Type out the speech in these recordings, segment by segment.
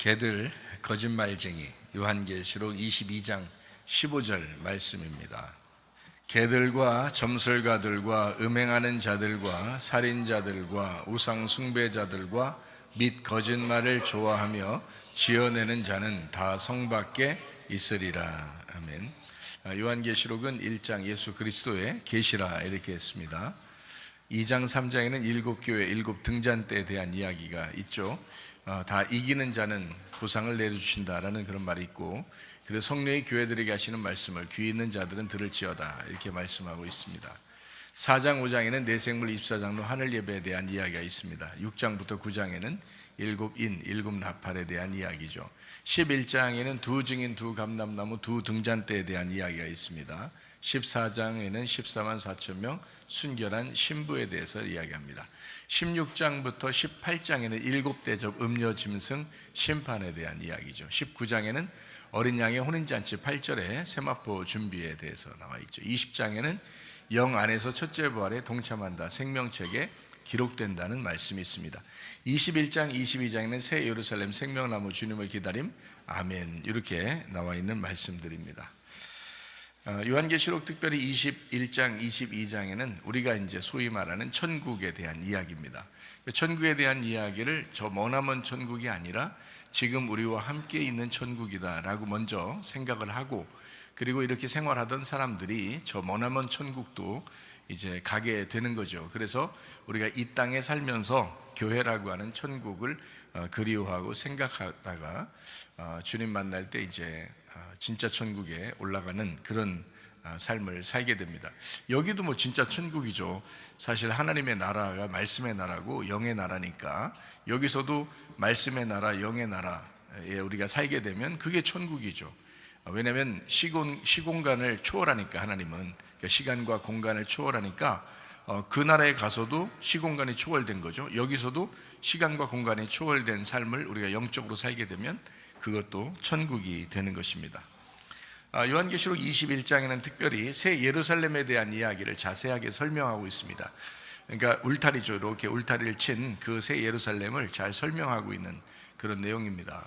개들 거짓말쟁이 요한계시록 22장 15절 말씀입니다. 개들과 점설가들과 음행하는 자들과 살인자들과 우상 숭배자들과 및 거짓말을 좋아하며 지어내는 자는 다 성 밖에 있으리라. 아멘. 요한계시록은 1장 예수 그리스도의 계시라 이렇게 했습니다. 2장 3장에는 7교회 7등잔대에 대한 이야기가 있죠. 다 이기는 자는 보상을 내려주신다라는 그런 말이 있고, 그래서 성령이 교회들에게 하시는 말씀을 귀 있는 자들은 들을지어다 이렇게 말씀하고 있습니다. 4장 5장에는 내생물 24장로 하늘 예배에 대한 이야기가 있습니다. 6장부터 9장에는 7인 7나팔에 대한 이야기죠. 11장에는 두 증인 두 감람나무 두 등잔대에 대한 이야기가 있습니다. 14장에는 14만 4천 명 순결한 신부에 대해서 이야기합니다. 16장부터 18장에는 7대접 음료 짐승 심판에 대한 이야기죠. 19장에는 어린 양의 혼인잔치 8절에 세마포 준비에 대해서 나와 있죠. 20장에는 영 안에서 첫째 부활에 동참한다 생명책에 기록된다는 말씀이 있습니다. 21장 22장에는 새 예루살렘 생명나무 주님을 기다림 아멘 이렇게 나와 있는 말씀들입니다. 요한계시록 특별히 21장 22장에는 우리가 이제 소위 말하는 천국에 대한 이야기입니다. 천국에 대한 이야기를 저 머나먼 천국이 아니라 지금 우리와 함께 있는 천국이다 라고 먼저 생각을 하고, 그리고 이렇게 생활하던 사람들이 저 머나먼 천국도 이제 가게 되는 거죠. 그래서 우리가 이 땅에 살면서 교회라고 하는 천국을 그리워하고 생각하다가 주님 만날 때 이제 진짜 천국에 올라가는 그런 삶을 살게 됩니다. 여기도 뭐 진짜 천국이죠. 사실 하나님의 나라가 말씀의 나라고 영의 나라니까 여기서도 말씀의 나라, 영의 나라에 우리가 살게 되면 그게 천국이죠. 왜냐하면 시공간을 초월하니까 하나님은, 그러니까 시간과 공간을 초월하니까 그 나라에 가서도 시공간이 초월된 거죠. 여기서도 시간과 공간이 초월된 삶을 우리가 영적으로 살게 되면 그것도 천국이 되는 것입니다. 요한계시록 21장에는 특별히 새 예루살렘에 대한 이야기를 자세하게 설명하고 있습니다. 그러니까 울타리죠. 이렇게 울타리를 친 그 새 예루살렘을 잘 설명하고 있는 그런 내용입니다.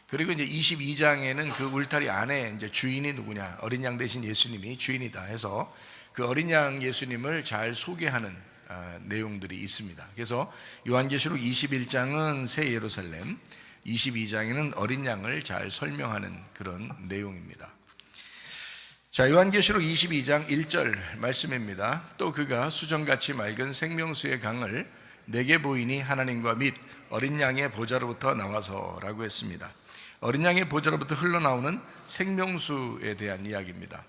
그리고 이제 22장에는 그 울타리 안에 이제 주인이 누구냐, 어린 양 대신 예수님이 주인이다 해서 그 어린 양 예수님을 잘 소개하는 내용들이 있습니다. 그래서 요한계시록 21장은 새 예루살렘, 22장에는 어린 양을 잘 설명하는 그런 내용입니다. 자, 요한계시록 22장 1절 말씀입니다. 또 그가 수정같이 맑은 생명수의 강을 내게 보이니 하나님과 및 어린 양의 보좌로부터 나와서 라고 했습니다. 어린 양의 보좌로부터 흘러나오는 생명수에 대한 이야기입니다.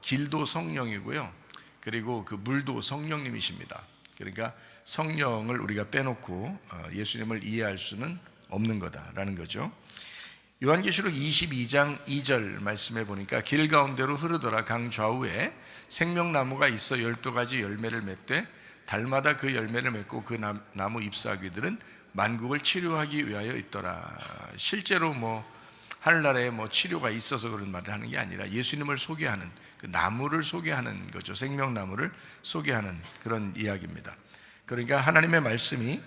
길도 성령이고요, 그리고 그 물도 성령님이십니다. 그러니까 성령을 우리가 빼놓고 예수님을 이해할 수는 없는 거다라는 거죠. 요한계시록 22장 2절 말씀해 보니까 길 가운데로 흐르더라. 강 좌우에 생명나무가 있어 12가지 열매를 맺되 달마다 그 열매를 맺고 그 나무 잎사귀들은 만국을 치료하기 위하여 있더라. 실제로 하늘나라에 치료가 있어서 그런 말을 하는 게 아니라 예수님을 소개하는, 그 나무를 소개하는 거죠. 생명나무를 소개하는 그런 이야기입니다. 그러니까 하나님의 말씀이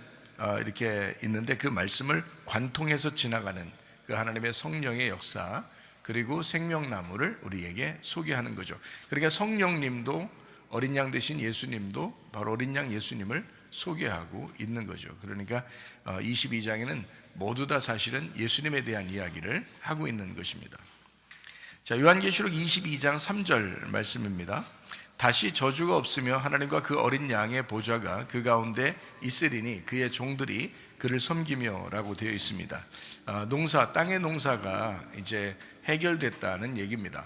이렇게 있는데 그 말씀을 관통해서 지나가는 그 하나님의 성령의 역사, 그리고 생명나무를 우리에게 소개하는 거죠. 그러니까 성령님도 어린 양 대신 예수님도 바로 어린 양 예수님을 소개하고 있는 거죠. 그러니까 22장에는 모두 다 사실은 예수님에 대한 이야기를 하고 있는 것입니다. 자, 요한계시록 22장 3절 말씀입니다. 다시 저주가 없으며 하나님과 그 어린 양의 보좌가 그 가운데 있으리니 그의 종들이 그를 섬기며 라고 되어 있습니다. 땅의 농사가 이제 해결됐다는 얘기입니다.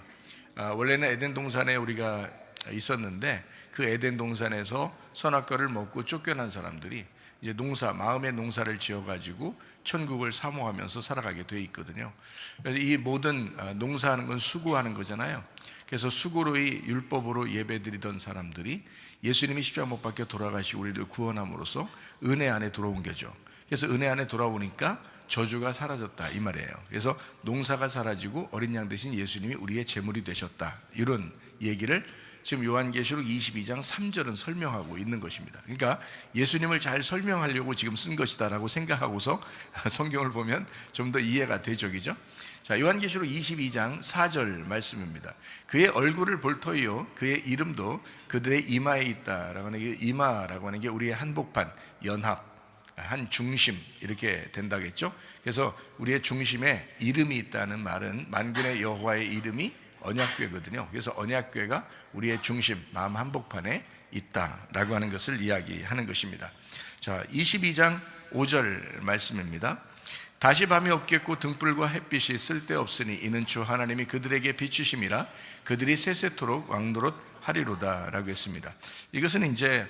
원래는 에덴 동산에 우리가 있었는데 그 에덴 동산에서 선악과를 먹고 쫓겨난 사람들이 이제 마음의 농사를 지어가지고 천국을 사모하면서 살아가게 되어 있거든요. 그래서 이 모든 농사하는 건 수고하는 거잖아요. 그래서 수고로이 율법으로 예배드리던 사람들이 예수님이 십자가 못 박혀 돌아가시고 우리를 구원함으로써 은혜 안에 들어온 거죠. 그래서 은혜 안에 돌아오니까 저주가 사라졌다 이 말이에요. 그래서 농사가 사라지고 어린 양 대신 예수님이 우리의 제물이 되셨다, 이런 얘기를 지금 요한계시록 22장 3절은 설명하고 있는 것입니다. 그러니까 예수님을 잘 설명하려고 지금 쓴 것이다라고 생각하고서 성경을 보면 좀 더 이해가 되죠, 그죠? 자, 요한계시록 22장 4절 말씀입니다. 그의 얼굴을 볼 터이요 그의 이름도 그들의 이마에 있다라고 하는 게, 이마라고 하는 게 우리의 한복판, 연합, 한 중심 이렇게 된다겠죠. 그래서 우리의 중심에 이름이 있다는 말은 만군의 여호와의 이름이 언약궤거든요. 그래서 언약궤가 우리의 중심, 마음 한복판에 있다라고 하는 것을 이야기하는 것입니다. 자, 22장 5절 말씀입니다. 다시 밤이 없겠고 등불과 햇빛이 쓸데없으니 이는 주 하나님이 그들에게 비추심이라 그들이 세세토록 왕노릇 하리로다 라고 했습니다. 이것은 이제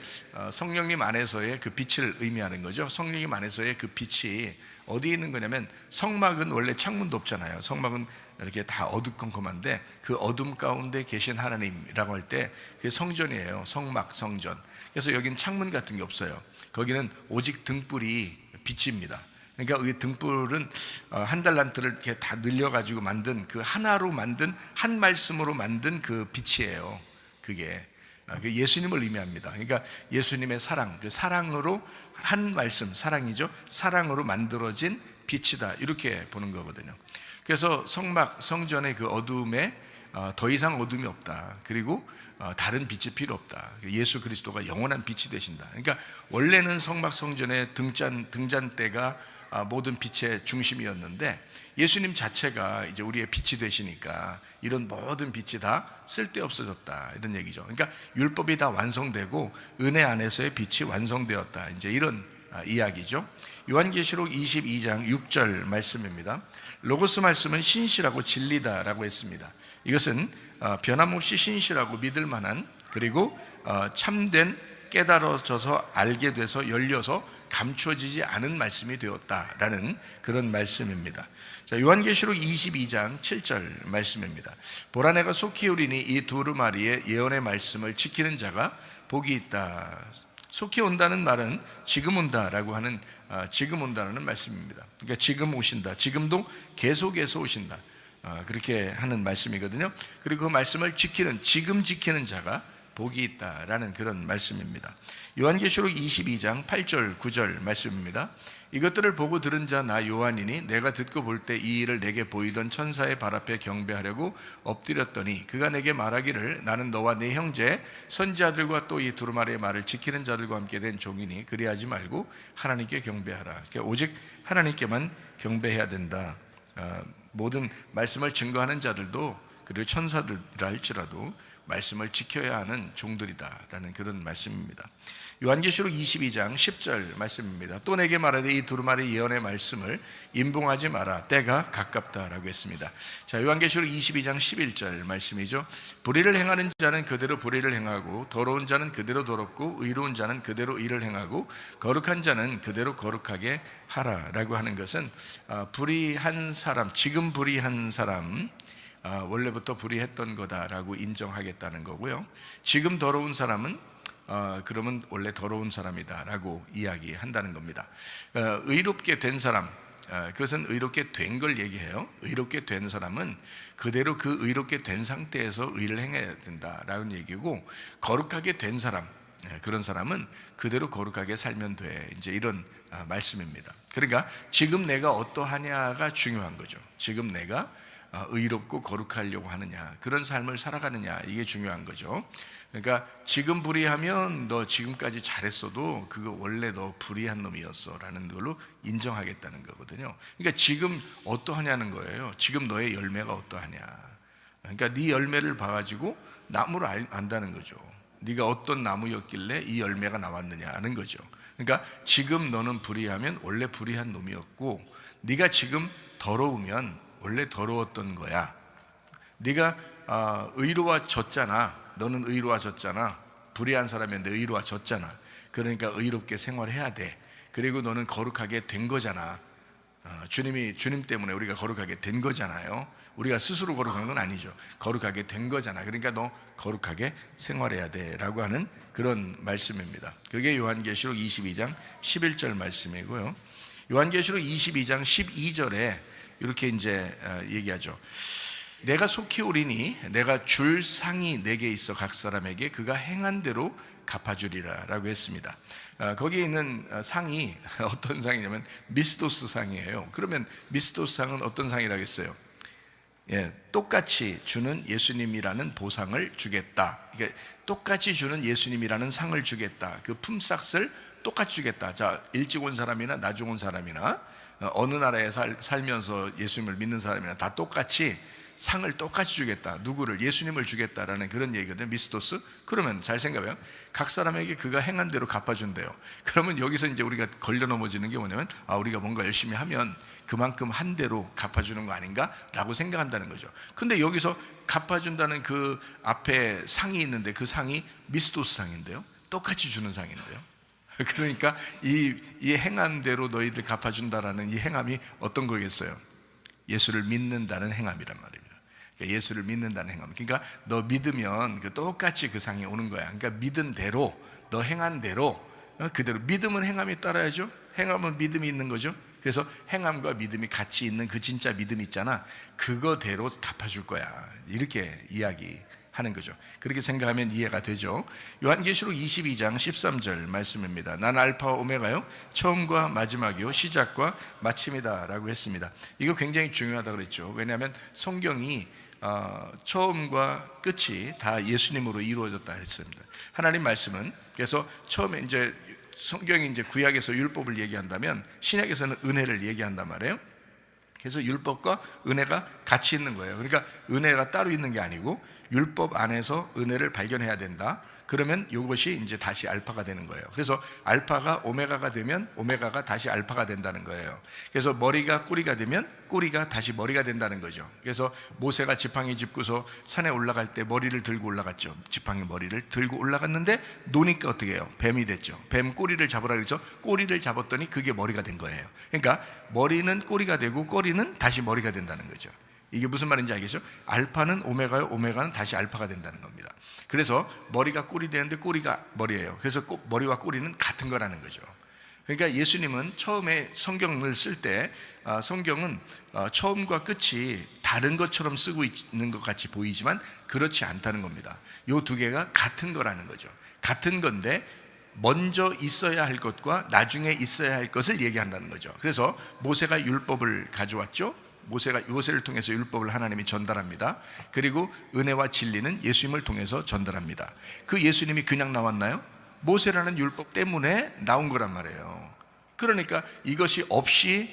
성령님 안에서의 그 빛을 의미하는 거죠. 성령님 안에서의 그 빛이 어디에 있는 거냐면, 성막은 원래 창문도 없잖아요. 성막은 이렇게 다 어두컴컴한데 그 어둠 가운데 계신 하나님이라고 할 때 그게 성전이에요. 성막, 성전. 그래서 여기는 창문 같은 게 없어요. 거기는 오직 등불이 빛입니다. 그러니까 이 등불은 한 달란트를 이렇게 다 늘려가지고 만든, 그 하나로 만든, 한 말씀으로 만든 그 빛이에요. 그게 예수님을 의미합니다. 그러니까 예수님의 사랑, 그 사랑으로 한 말씀, 사랑이죠. 사랑으로 만들어진 빛이다, 이렇게 보는 거거든요. 그래서 성막, 성전의 그 어둠에 더 이상 어둠이 없다. 그리고 다른 빛이 필요 없다. 예수 그리스도가 영원한 빛이 되신다. 그러니까 원래는 성막, 성전의 등잔대가 모든 빛의 중심이었는데 예수님 자체가 이제 우리의 빛이 되시니까 이런 모든 빛이 다 쓸데없어졌다, 이런 얘기죠. 그러니까 율법이 다 완성되고 은혜 안에서의 빛이 완성되었다, 이제 이런 이야기죠. 요한계시록 22장 6절 말씀입니다. 로고스 말씀은 신실하고 진리다라고 했습니다. 이것은 변함없이 신실하고 믿을 만한, 그리고 참된, 깨달아져서 알게 돼서 열려서 감춰지지 않은 말씀이 되었다라는 그런 말씀입니다. 자, 요한계시록 22장 7절 말씀입니다. 보라, 내가 속히 오리니 이 두루마리의 예언의 말씀을 지키는 자가 복이 있다. 속히 온다는 말은 지금 온다라고 하는, 지금 온다는 말씀입니다. 그러니까 지금 오신다, 지금도 계속해서 오신다, 그렇게 하는 말씀이거든요. 그리고 그 말씀을 지키는, 지금 지키는 자가 복이 있다라는 그런 말씀입니다. 요한계시록 22장 8절 9절 말씀입니다. 이것들을 보고 들은 자 나 요한이니 내가 듣고 볼 때 이 일을 내게 보이던 천사의 발 앞에 경배하려고 엎드렸더니 그가 내게 말하기를, 나는 너와 네 형제 선지자들과 또 이 두루마리의 말을 지키는 자들과 함께 된 종이니 그리하지 말고 하나님께 경배하라. 그러니까 오직 하나님께만 경배해야 된다. 모든 말씀을 증거하는 자들도, 그리고 천사들이라 할지라도 말씀을 지켜야 하는 종들이다라는 그런 말씀입니다. 요한계시록 22장 10절 말씀입니다. 또 내게 말하되 이 두루마리 예언의 말씀을 임봉하지 마라, 때가 가깝다라고 했습니다. 자, 요한계시록 22장 11절 말씀이죠. 불의를 행하는 자는 그대로 불의를 행하고, 더러운 자는 그대로 더럽고, 의로운 자는 그대로 의를 행하고, 거룩한 자는 그대로 거룩하게 하라라고 하는 것은 불의한 사람, 지금 불의한 사람, 원래부터 불의했던 거다라고 인정하겠다는 거고요. 지금 더러운 사람은 그러면 원래 더러운 사람이다라고 이야기한다는 겁니다. 의롭게 된 사람, 그것은 의롭게 된 걸 얘기해요. 의롭게 된 사람은 그대로 그 의롭게 된 상태에서 의를 행해야 된다라는 얘기고, 거룩하게 된 사람, 그런 사람은 그대로 거룩하게 살면 돼, 이제 이런 말씀입니다. 그러니까 지금 내가 어떠하냐가 중요한 거죠. 지금 내가 의롭고 거룩하려고 하느냐, 그런 삶을 살아가느냐, 이게 중요한 거죠. 그러니까 지금 불의하면 너 지금까지 잘했어도 그거 원래 너 불의한 놈이었어 라는 걸로 인정하겠다는 거거든요. 그러니까 지금 어떠하냐는 거예요. 지금 너의 열매가 어떠하냐. 그러니까 네 열매를 봐가지고 나무를 안다는 거죠. 네가 어떤 나무였길래 이 열매가 나왔느냐 하는 거죠. 그러니까 지금 너는 불의하면 원래 불의한 놈이었고, 네가 지금 더러우면 원래 더러웠던 거야. 네가 의로워졌잖아. 너는 의로워졌잖아. 불의한 사람인데 의로워졌잖아. 그러니까 의롭게 생활해야 돼. 그리고 너는 거룩하게 된 거잖아. 주님 때문에 우리가 거룩하게 된 거잖아요. 우리가 스스로 거룩한 건 아니죠. 거룩하게 된 거잖아. 그러니까 너 거룩하게 생활해야 돼 라고 하는 그런 말씀입니다. 그게 요한계시록 22장 11절 말씀이고요. 요한계시록 22장 12절에 이렇게 이제 얘기하죠. 내가 속히 오리니 내가 줄 상이 내게 있어 각 사람에게 그가 행한 대로 갚아주리라 라고 했습니다. 거기에 있는 상이 어떤 상이냐면 미스도스 상이에요. 그러면 미스도스 상은 어떤 상이라고 했어요? 똑같이 주는 예수님이라는 보상을 주겠다. 그러니까 똑같이 주는 예수님이라는 상을 주겠다. 그 품삯을 똑같이 주겠다. 자, 일찍 온 사람이나 나중 온 사람이나 어느 나라에 살면서 예수님을 믿는 사람이나 다 똑같이 상을 똑같이 주겠다. 누구를? 예수님을 주겠다라는 그런 얘기거든요. 미스토스. 그러면 잘 생각해요. 각 사람에게 그가 행한 대로 갚아준대요. 그러면 여기서 이제 우리가 걸려 넘어지는 게 뭐냐면 우리가 뭔가 열심히 하면 그만큼 한 대로 갚아주는 거 아닌가? 라고 생각한다는 거죠. 근데 여기서 갚아준다는 그 앞에 상이 있는데 그 상이 미스토스 상인데요. 똑같이 주는 상인데요. 그러니까 이 행한 대로 너희들 갚아준다라는 이 행함이 어떤 거겠어요? 예수를 믿는다는 행함이란 말입니다. 그러니까 예수를 믿는다는 행함. 그러니까 너 믿으면 똑같이 그 상이 오는 거야. 그러니까 믿은 대로, 너 행한 대로 그대로. 믿음은 행함이 따라야죠. 행함은 믿음이 있는 거죠. 그래서 행함과 믿음이 같이 있는 그 진짜 믿음 있잖아. 그거대로 갚아줄 거야. 이렇게 이야기하는 거죠. 그렇게 생각하면 이해가 되죠. 요한계시록 22장 13절 말씀입니다. 난 알파와 오메가요, 처음과 마지막이요, 시작과 마침이다 라고 했습니다. 이거 굉장히 중요하다고 그랬죠. 왜냐하면 성경이 처음과 끝이 다 예수님으로 이루어졌다 했습니다. 하나님 말씀은 그래서 처음에 이제 성경이 이제 구약에서 율법을 얘기한다면 신약에서는 은혜를 얘기한단 말이에요. 그래서 율법과 은혜가 같이 있는 거예요. 그러니까 은혜가 따로 있는 게 아니고 율법 안에서 은혜를 발견해야 된다. 그러면 이것이 이제 다시 알파가 되는 거예요. 그래서 알파가 오메가가 되면 오메가가 다시 알파가 된다는 거예요. 그래서 머리가 꼬리가 되면 꼬리가 다시 머리가 된다는 거죠. 그래서 모세가 지팡이 짚고서 산에 올라갈 때 머리를 들고 올라갔죠. 지팡이 머리를 들고 올라갔는데 노니까 어떻게 해요? 뱀이 됐죠. 뱀 꼬리를 잡으라 그랬죠. 꼬리를 잡았더니 그게 머리가 된 거예요. 그러니까 머리는 꼬리가 되고 꼬리는 다시 머리가 된다는 거죠. 이게 무슨 말인지 알겠죠? 알파는 오메가요, 오메가는 다시 알파가 된다는 겁니다. 그래서 머리가 꼴이 되는데 꼬리가 머리예요. 그래서 머리와 꼬리는 같은 거라는 거죠. 그러니까 예수님은 처음에 성경을 쓸 때 성경은 처음과 끝이 다른 것처럼 쓰고 있는 것 같이 보이지만 그렇지 않다는 겁니다. 이 두 개가 같은 거라는 거죠. 같은 건데 먼저 있어야 할 것과 나중에 있어야 할 것을 얘기한다는 거죠. 그래서 모세가 율법을 가져왔죠. 모세를 통해서 율법을 하나님이 전달합니다. 그리고 은혜와 진리는 예수님을 통해서 전달합니다. 그 예수님이 그냥 나왔나요? 모세라는 율법 때문에 나온 거란 말이에요. 그러니까 이것이 없이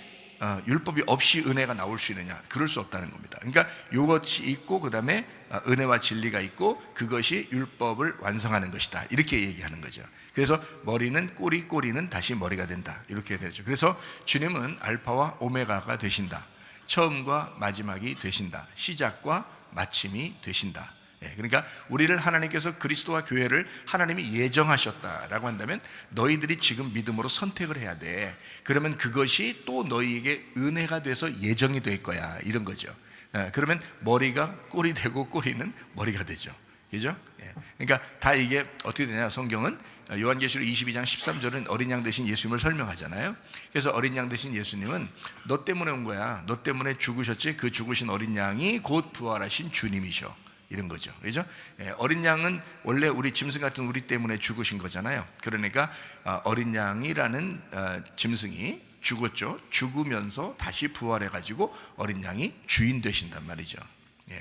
율법이 없이 은혜가 나올 수 있느냐? 그럴 수 없다는 겁니다. 그러니까 이것이 있고 그 다음에 은혜와 진리가 있고 그것이 율법을 완성하는 것이다. 이렇게 얘기하는 거죠. 그래서 머리는 꼬리, 꼬리는 다시 머리가 된다. 이렇게 되죠. 그래서 주님은 알파와 오메가가 되신다. 처음과 마지막이 되신다. 시작과 마침이 되신다. 그러니까 우리를 하나님께서 그리스도와 교회를 하나님이 예정하셨다라고 한다면 너희들이 지금 믿음으로 선택을 해야 돼. 그러면 그것이 또 너희에게 은혜가 돼서 예정이 될 거야. 이런 거죠. 그러면 머리가 꼬리 되고 꼬리는 머리가 되죠. 그죠? 그러니까 다 이게 어떻게 되냐? 성경은 요한계시록 22장 13절은 어린 양 되신 예수님을 설명하잖아요. 그래서 어린 양 되신 예수님은 너 때문에 온 거야. 너 때문에 죽으셨지. 그 죽으신 어린 양이 곧 부활하신 주님이셔. 이런 거죠. 그죠? 어린 양은 원래 우리 짐승 같은 우리 때문에 죽으신 거잖아요. 그러니까 어린 양이라는 짐승이 죽었죠. 죽으면서 다시 부활해가지고 어린 양이 주인 되신단 말이죠.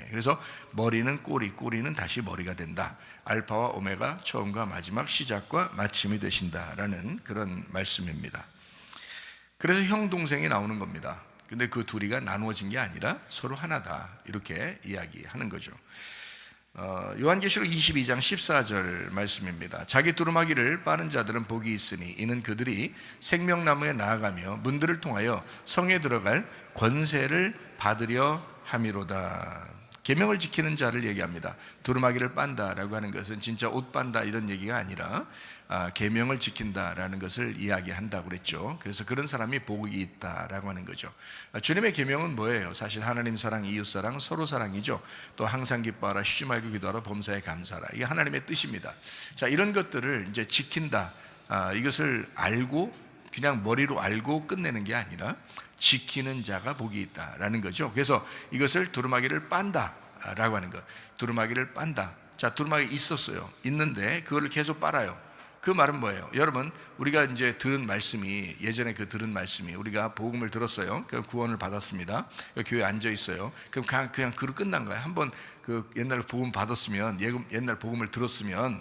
그래서 머리는 꼬리, 꼬리는 다시 머리가 된다. 알파와 오메가, 처음과 마지막, 시작과 마침이 되신다라는 그런 말씀입니다. 그래서 형 동생이 나오는 겁니다. 근데 그 둘이가 나누어진 게 아니라 서로 하나다. 이렇게 이야기하는 거죠. 요한계시록 22장 14절 말씀입니다. 자기 두루마기를 빠는 자들은 복이 있으니 이는 그들이 생명나무에 나아가며 문들을 통하여 성에 들어갈 권세를 받으려 함이로다. 계명을 지키는 자를 얘기합니다. 두루마기를 빤다라고 하는 것은 진짜 옷 빤다 이런 얘기가 아니라 계명을 지킨다라는 것을 이야기한다고 그랬죠. 그래서 그런 사람이 복이 있다라고 하는 거죠. 주님의 계명은 뭐예요? 사실 하나님 사랑, 이웃 사랑, 서로 사랑이죠. 또 항상 기뻐하라, 쉬지 말고 기도하라, 범사에 감사하라. 이게 하나님의 뜻입니다. 자, 이런 것들을 이제 지킨다. 이것을 알고 그냥 머리로 알고 끝내는 게 아니라 지키는 자가 복이 있다라는 거죠. 그래서 이것을 두루마기를 빤다라고 하는 거. 두루마기를 빤다. 자, 두루마기 있었어요. 있는데 그거를 계속 빨아요. 그 말은 뭐예요? 여러분, 우리가 이제 들은 말씀이, 예전에 그 들은 말씀이, 우리가 복음을 들었어요. 그 구원을 받았습니다. 교회에 앉아 있어요. 그럼 그냥 그로 끝난 거예요. 한번 그 옛날 복음 받았으면, 옛날 복음을 들었으면,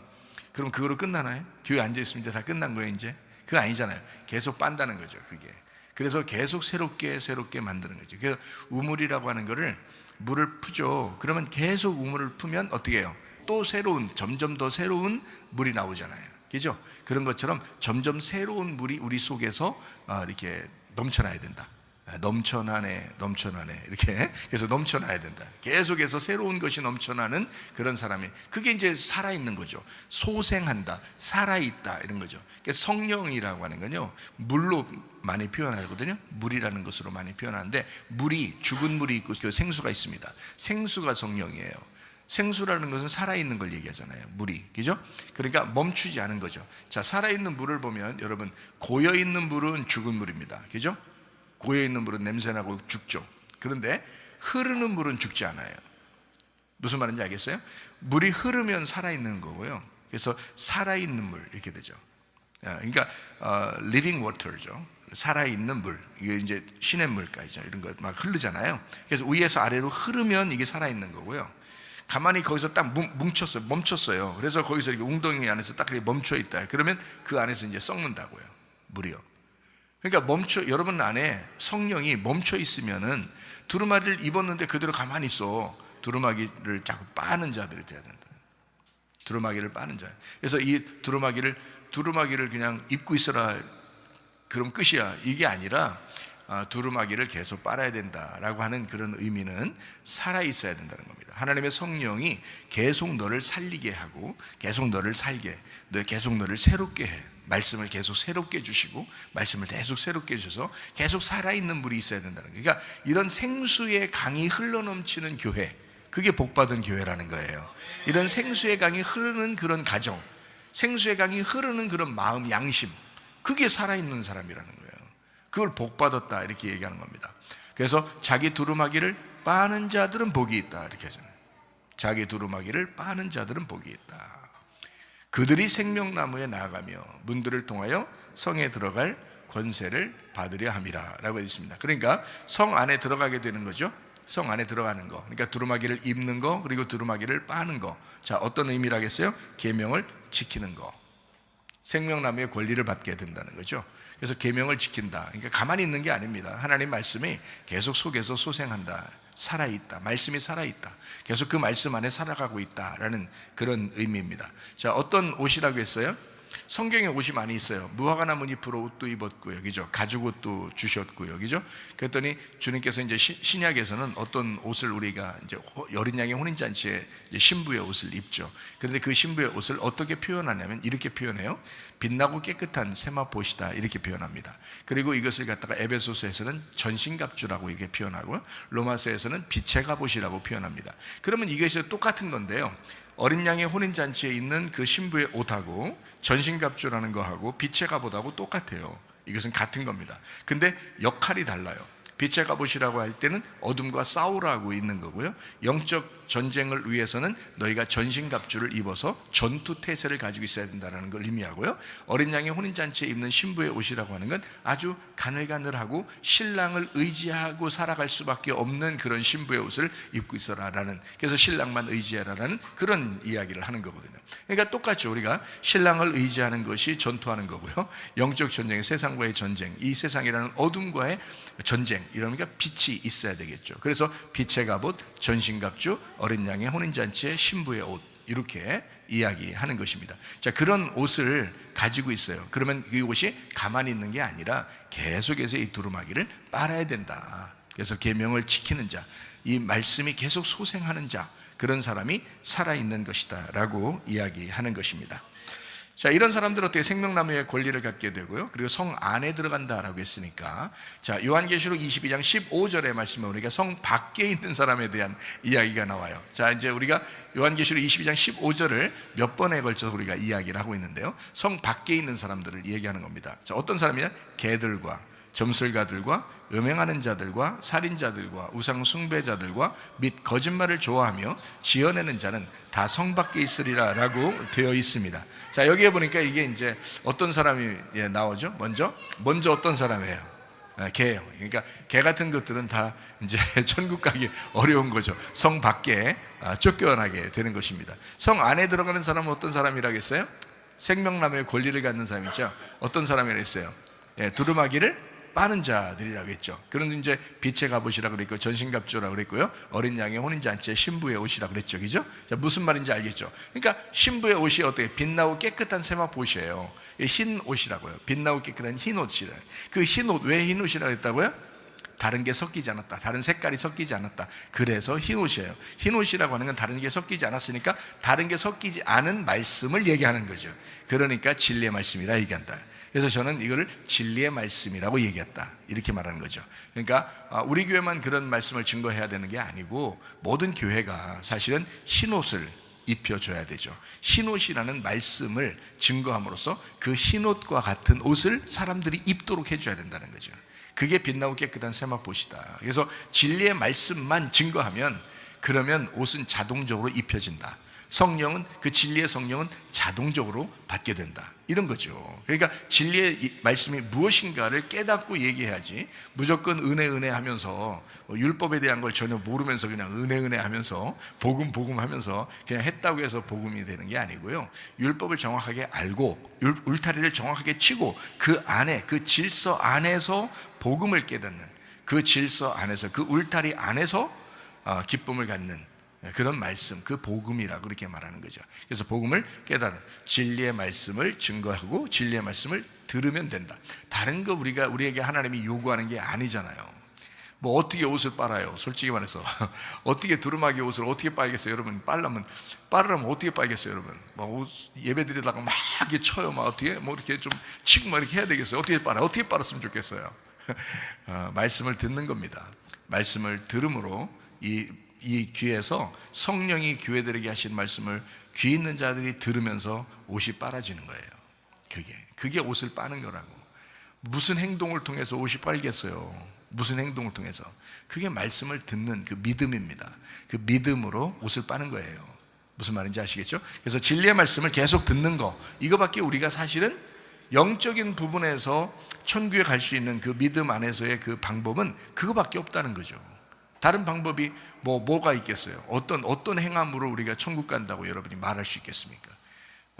그럼 그거로 끝나나요? 교회에 앉아 있으면 이제 다 끝난 거예요, 이제? 그거 아니잖아요. 계속 빤다는 거죠, 그게. 그래서 계속 새롭게 만드는 거죠. 그래서 우물이라고 하는 거를, 물을 푸죠. 그러면 계속 우물을 풀면 어떻게 해요? 또 점점 더 새로운 물이 나오잖아요. 그죠? 그런 것처럼 점점 새로운 물이 우리 속에서 이렇게 넘쳐나야 된다. 넘쳐나네 이렇게. 그래서 넘쳐나야 된다. 계속해서 새로운 것이 넘쳐나는 그런 사람이, 그게 이제 살아있는 거죠. 소생한다, 살아있다, 이런 거죠. 성령이라고 하는 건요, 물로 많이 표현하거든요. 물이라는 것으로 많이 표현하는데, 물이, 죽은 물이 있고 생수가 있습니다. 생수가 성령이에요. 생수라는 것은 살아있는 걸 얘기하잖아요. 물이, 그죠? 그러니까 멈추지 않은 거죠. 자, 살아있는 물을 보면 여러분, 고여있는 물은 죽은 물입니다. 그죠? 고여있는 물은 냄새나고 죽죠. 그런데 흐르는 물은 죽지 않아요. 무슨 말인지 알겠어요? 물이 흐르면 살아있는 거고요. 그래서 살아있는 물, 이렇게 되죠. 그러니까 living water죠. 살아있는 물. 이게 이제 시냇물까지죠. 이런 거 막 흐르잖아요. 그래서 위에서 아래로 흐르면 이게 살아있는 거고요. 가만히 거기서 딱 멈췄어요. 그래서 거기서 이렇게 웅덩이 안에서 딱 멈춰 있다. 그러면 그 안에서 이제 썩는다고요, 물이요. 그러니까 여러분 안에 성령이 멈춰 있으면은, 두루마기를 입었는데 그대로 가만히 있어. 두루마기를 자꾸 빠는 자들이 돼야 된다. 두루마기를 빠는 자. 그래서 이 두루마기를 그냥 입고 있어라, 그럼 끝이야, 이게 아니라 두루마기를 계속 빨아야 된다라고 하는 그런 의미는 살아 있어야 된다는 겁니다. 하나님의 성령이 계속 너를 살리게 하고, 계속 너를 살게, 계속 너를 새롭게 해. 말씀을 계속 새롭게 주시고, 말씀을 계속 새롭게 주셔서 계속 살아있는 물이 있어야 된다는 거예요. 그러니까 이런 생수의 강이 흘러넘치는 교회, 그게 복받은 교회라는 거예요. 이런 생수의 강이 흐르는 그런 가정, 생수의 강이 흐르는 그런 마음, 양심, 그게 살아있는 사람이라는 거예요. 그걸 복받았다, 이렇게 얘기하는 겁니다. 그래서 자기 두루마기를 빠는 자들은 복이 있다, 이렇게 하잖아요. 자기 두루마기를 빠는 자들은 복이 있다. 그들이 생명나무에 나아가며 문들을 통하여 성에 들어갈 권세를 받으려 함이라 라고 했습니다. 그러니까 성 안에 들어가게 되는 거죠. 성 안에 들어가는 거. 그러니까 두루마기를 입는 거, 그리고 두루마기를 빠는 거. 자, 어떤 의미라겠어요? 계명을 지키는 거. 생명나무의 권리를 받게 된다는 거죠. 그래서 계명을 지킨다. 그러니까 가만히 있는 게 아닙니다. 하나님 말씀이 계속 속에서 소생한다, 살아있다, 말씀이 살아있다, 계속 그 말씀 안에 살아가고 있다라는 그런 의미입니다. 자, 어떤 옷이라고 했어요? 성경에 옷이 많이 있어요. 무화과 나무 잎으로 옷도 입었고요, 그죠? 가죽 옷도 주셨고요, 그죠? 그랬더니 주님께서 이제 신약에서는 어떤 옷을 우리가 이제 어린 양의 혼인잔치에 신부의 옷을 입죠. 그런데 그 신부의 옷을 어떻게 표현하냐면 이렇게 표현해요. 빛나고 깨끗한 세마포시다, 이렇게 표현합니다. 그리고 이것을 갖다가 에베소서에서는 전신갑주라고 이렇게 표현하고, 로마서에서는 빛의 갑옷이라고 표현합니다. 그러면 이것이 똑같은 건데요, 어린 양의 혼인잔치에 있는 그 신부의 옷하고 전신갑주라는 거하고 빛의 갑옷하고 똑같아요. 이것은 같은 겁니다. 근데 역할이 달라요. 빛의 갑옷이라고 할 때는 어둠과 싸우라고 있는 거고요, 영적 전쟁을 위해서는 너희가 전신갑주를 입어서 전투 태세를 가지고 있어야 된다는 걸 의미하고요, 어린 양의 혼인잔치에 입는 신부의 옷이라고 하는 건 아주 가늘가늘하고 신랑을 의지하고 살아갈 수밖에 없는 그런 신부의 옷을 입고 있어라라는, 그래서 신랑만 의지해라라는 그런 이야기를 하는 거거든요. 그러니까 똑같죠. 우리가 신랑을 의지하는 것이 전투하는 거고요, 영적 전쟁, 세상과의 전쟁, 이 세상이라는 어둠과의 전쟁, 이러니까 빛이 있어야 되겠죠. 그래서 빛의 갑옷, 전신갑주, 어린 양의 혼인잔치의 신부의 옷, 이렇게 이야기하는 것입니다. 자, 그런 옷을 가지고 있어요. 그러면 그 옷이 가만히 있는 게 아니라 계속해서 이 두루마기를 빨아야 된다. 그래서 계명을 지키는 자, 이 말씀이 계속 소생하는 자, 그런 사람이 살아있는 것이다 라고 이야기하는 것입니다. 자, 이런 사람들은 어떻게 생명나무의 권리를 갖게 되고요, 그리고 성 안에 들어간다라고 했으니까, 자, 요한계시록 22장 15절의 말씀에 우리가 성 밖에 있는 사람에 대한 이야기가 나와요. 자, 이제 우리가 요한계시록 22장 15절을 몇 번에 걸쳐서 우리가 이야기를 하고 있는데요, 성 밖에 있는 사람들을 얘기하는 겁니다. 자, 어떤 사람이냐? 개들과 점술가들과 음행하는 자들과 살인자들과 우상 숭배자들과 및 거짓말을 좋아하며 지어내는 자는 다 성 밖에 있으리라 라고 되어 있습니다. 자, 여기에 보니까 이게 이제 어떤 사람이 나오죠? 먼저 어떤 사람이에요? 개예요. 그러니까 개 같은 것들은 다 이제 천국 가기 어려운 거죠. 성 밖에 쫓겨나게 되는 것입니다. 성 안에 들어가는 사람은 어떤 사람이라겠어요? 생명나무의 권리를 갖는 사람이죠. 어떤 사람이라 했어요? 두루마기를 빠는 자들이라고 했죠. 그런데 이제 빛의 갑옷이라고 그랬고 전신갑주라고 그랬고요. 어린 양의 혼인잔치의 신부의 옷이라고 그랬죠. 그죠? 자, 무슨 말인지 알겠죠? 그러니까 신부의 옷이 어떻게 빛나고 깨끗한 세마포시예요. 흰 옷이라고요. 빛나고 깨끗한 흰 옷이래요. 그 흰 옷, 왜 흰 옷이라고 했다고요? 다른 게 섞이지 않았다. 다른 색깔이 섞이지 않았다. 그래서 흰 옷이에요. 흰 옷이라고 하는 건 다른 게 섞이지 않았으니까 다른 게 섞이지 않은 말씀을 얘기하는 거죠. 그러니까 진리의 말씀이라 얘기한다. 그래서 저는 이거를 진리의 말씀이라고 얘기했다, 이렇게 말하는 거죠. 그러니까 우리 교회만 그런 말씀을 증거해야 되는 게 아니고 모든 교회가 사실은 흰옷을 입혀줘야 되죠. 흰옷이라는 말씀을 증거함으로써 그 흰옷과 같은 옷을 사람들이 입도록 해줘야 된다는 거죠. 그게 빛나고 깨끗한 세마포시다. 그래서 진리의 말씀만 증거하면 그러면 옷은 자동적으로 입혀진다. 성령은, 그 진리의 성령은 자동적으로 받게 된다, 이런 거죠. 그러니까 진리의 말씀이 무엇인가를 깨닫고 얘기해야지 무조건 은혜 하면서 율법에 대한 걸 전혀 모르면서 그냥 은혜 하면서 복음 하면서 그냥 했다고 해서 복음이 되는 게 아니고요. 율법을 정확하게 알고 울타리를 정확하게 치고 그 안에, 그 질서 안에서 복음을 깨닫는, 그 질서 안에서, 그 울타리 안에서 기쁨을 갖는 그런 말씀, 그 복음이라고 그렇게 말하는 거죠. 그래서 복음을 깨달아 진리의 말씀을 증거하고 진리의 말씀을 들으면 된다. 다른 거 우리에게 하나님이 요구하는 게 아니잖아요. 뭐 어떻게 옷을 빨아요? 솔직히 말해서 어떻게 두루마기 옷을 어떻게 빨겠어요, 여러분? 빨으려면 어떻게 빨겠어요, 여러분? 막 옷 예배 드리다가 막 이렇게 쳐요, 막 어떻게 뭐 이렇게 좀 치고 막 이렇게 해야 되겠어요? 어떻게 빨았으면 좋겠어요? 말씀을 듣는 겁니다. 말씀을 들음으로 이 귀에서 성령이 교회들에게 하신 말씀을 귀 있는 자들이 들으면서 옷이 빨아지는 거예요. 그게 옷을 빠는 거라고. 무슨 행동을 통해서 옷이 빨겠어요? 무슨 행동을 통해서? 그게 말씀을 듣는 그 믿음입니다. 그 믿음으로 옷을 빠는 거예요. 무슨 말인지 아시겠죠? 그래서 진리의 말씀을 계속 듣는 거, 이거밖에 우리가 사실은 영적인 부분에서 천국에 갈 수 있는 그 믿음 안에서의 그 방법은 그거밖에 없다는 거죠. 다른 방법이 뭐가 있겠어요? 어떤 행함으로 우리가 천국 간다고 여러분이 말할 수 있겠습니까?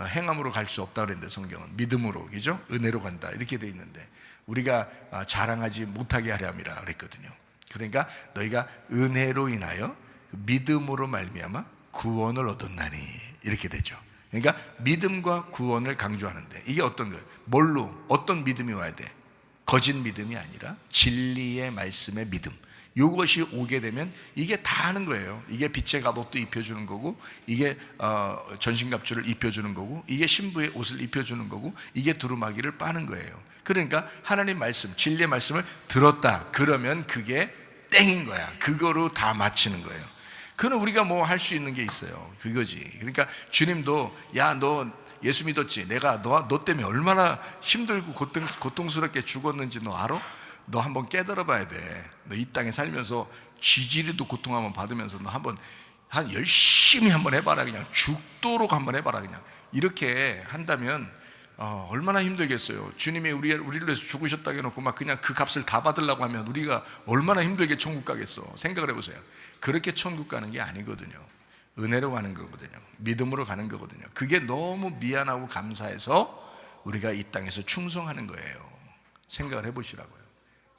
행함으로 갈 수 없다 그랬는데 성경은 믿음으로, 그죠? 은혜로 간다 이렇게 돼 있는데 우리가 자랑하지 못하게 하려 함이라 그랬거든요. 그러니까 너희가 은혜로 인하여 믿음으로 말미암아 구원을 얻었나니, 이렇게 되죠. 그러니까 믿음과 구원을 강조하는데 이게 어떤 거예요? 어떤 믿음이 와야 돼? 거짓 믿음이 아니라 진리의 말씀의 믿음. 이것이 오게 되면 이게 다 하는 거예요. 이게 빛의 갑옷도 입혀주는 거고, 이게 전신갑주를 입혀주는 거고, 이게 신부의 옷을 입혀주는 거고, 이게 두루마기를 빠는 거예요. 그러니까 하나님 말씀, 진리의 말씀을 들었다 그러면 그게 땡인 거야. 그거로 다 마치는 거예요. 그건 우리가 뭐 할 수 있는 게 있어요. 그거지. 그러니까 주님도 야, 너 예수 믿었지? 내가 너 때문에 얼마나 힘들고 고통스럽게 죽었는지 너 알아? 너 한번 깨달아 봐야 돼. 너 이 땅에 살면서 지지리도 고통 한번 받으면서 너 한번 열심히 한번 해봐라. 그냥 죽도록 한번 해봐라. 그냥 이렇게 한다면 얼마나 힘들겠어요. 주님이 우리를 위해서 죽으셨다고 해놓고 막 그냥 그 값을 다 받으려고 하면 우리가 얼마나 힘들게 천국 가겠어. 생각을 해보세요. 그렇게 천국 가는 게 아니거든요. 은혜로 가는 거거든요. 믿음으로 가는 거거든요. 그게 너무 미안하고 감사해서 우리가 이 땅에서 충성하는 거예요. 생각을 해보시라고요.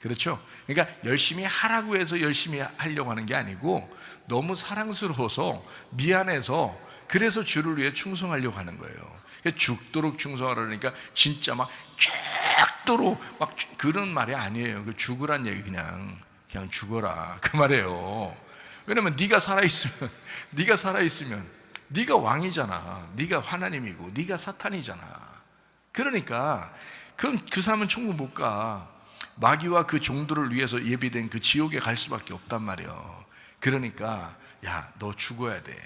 그렇죠? 그러니까 열심히 하라고 해서 열심히 하려고 하는 게 아니고 너무 사랑스러워서 미안해서 그래서 주를 위해 충성하려고 하는 거예요. 죽도록 충성하라니까 진짜 막 죽도록 막 그런 말이 아니에요. 그 죽으란 얘기 그냥 죽어라 그 말이에요. 왜냐면 네가 살아있으면 네가 왕이잖아. 네가 하나님이고 네가 사탄이잖아. 그러니까 그럼 그 사람은 천국 못 가. 마귀와 그 종들을 위해서 예비된 그 지옥에 갈 수밖에 없단 말이에요. 그러니까 야, 너 죽어야 돼.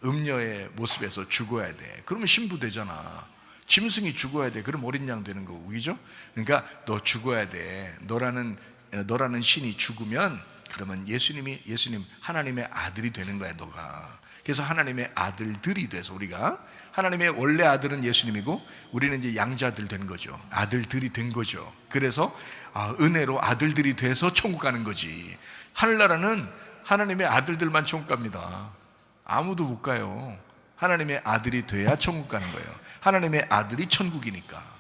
음녀의 모습에서 죽어야 돼. 그러면 신부 되잖아. 짐승이 죽어야 돼. 그럼 어린 양 되는 거고, 그죠? 그러니까 너 죽어야 돼. 너라는 너라는 신이 죽으면 그러면 예수님 하나님의 아들이 되는 거야, 너가. 그래서 하나님의 아들들이 돼서 우리가 하나님의 원래 아들은 예수님이고 우리는 이제 양자들 된 거죠. 아들들이 된 거죠. 그래서 은혜로 아들들이 돼서 천국 가는 거지. 하늘나라는 하나님의 아들들만 천국 갑니다. 아무도 못 가요. 하나님의 아들이 돼야 천국 가는 거예요. 하나님의 아들이 천국이니까.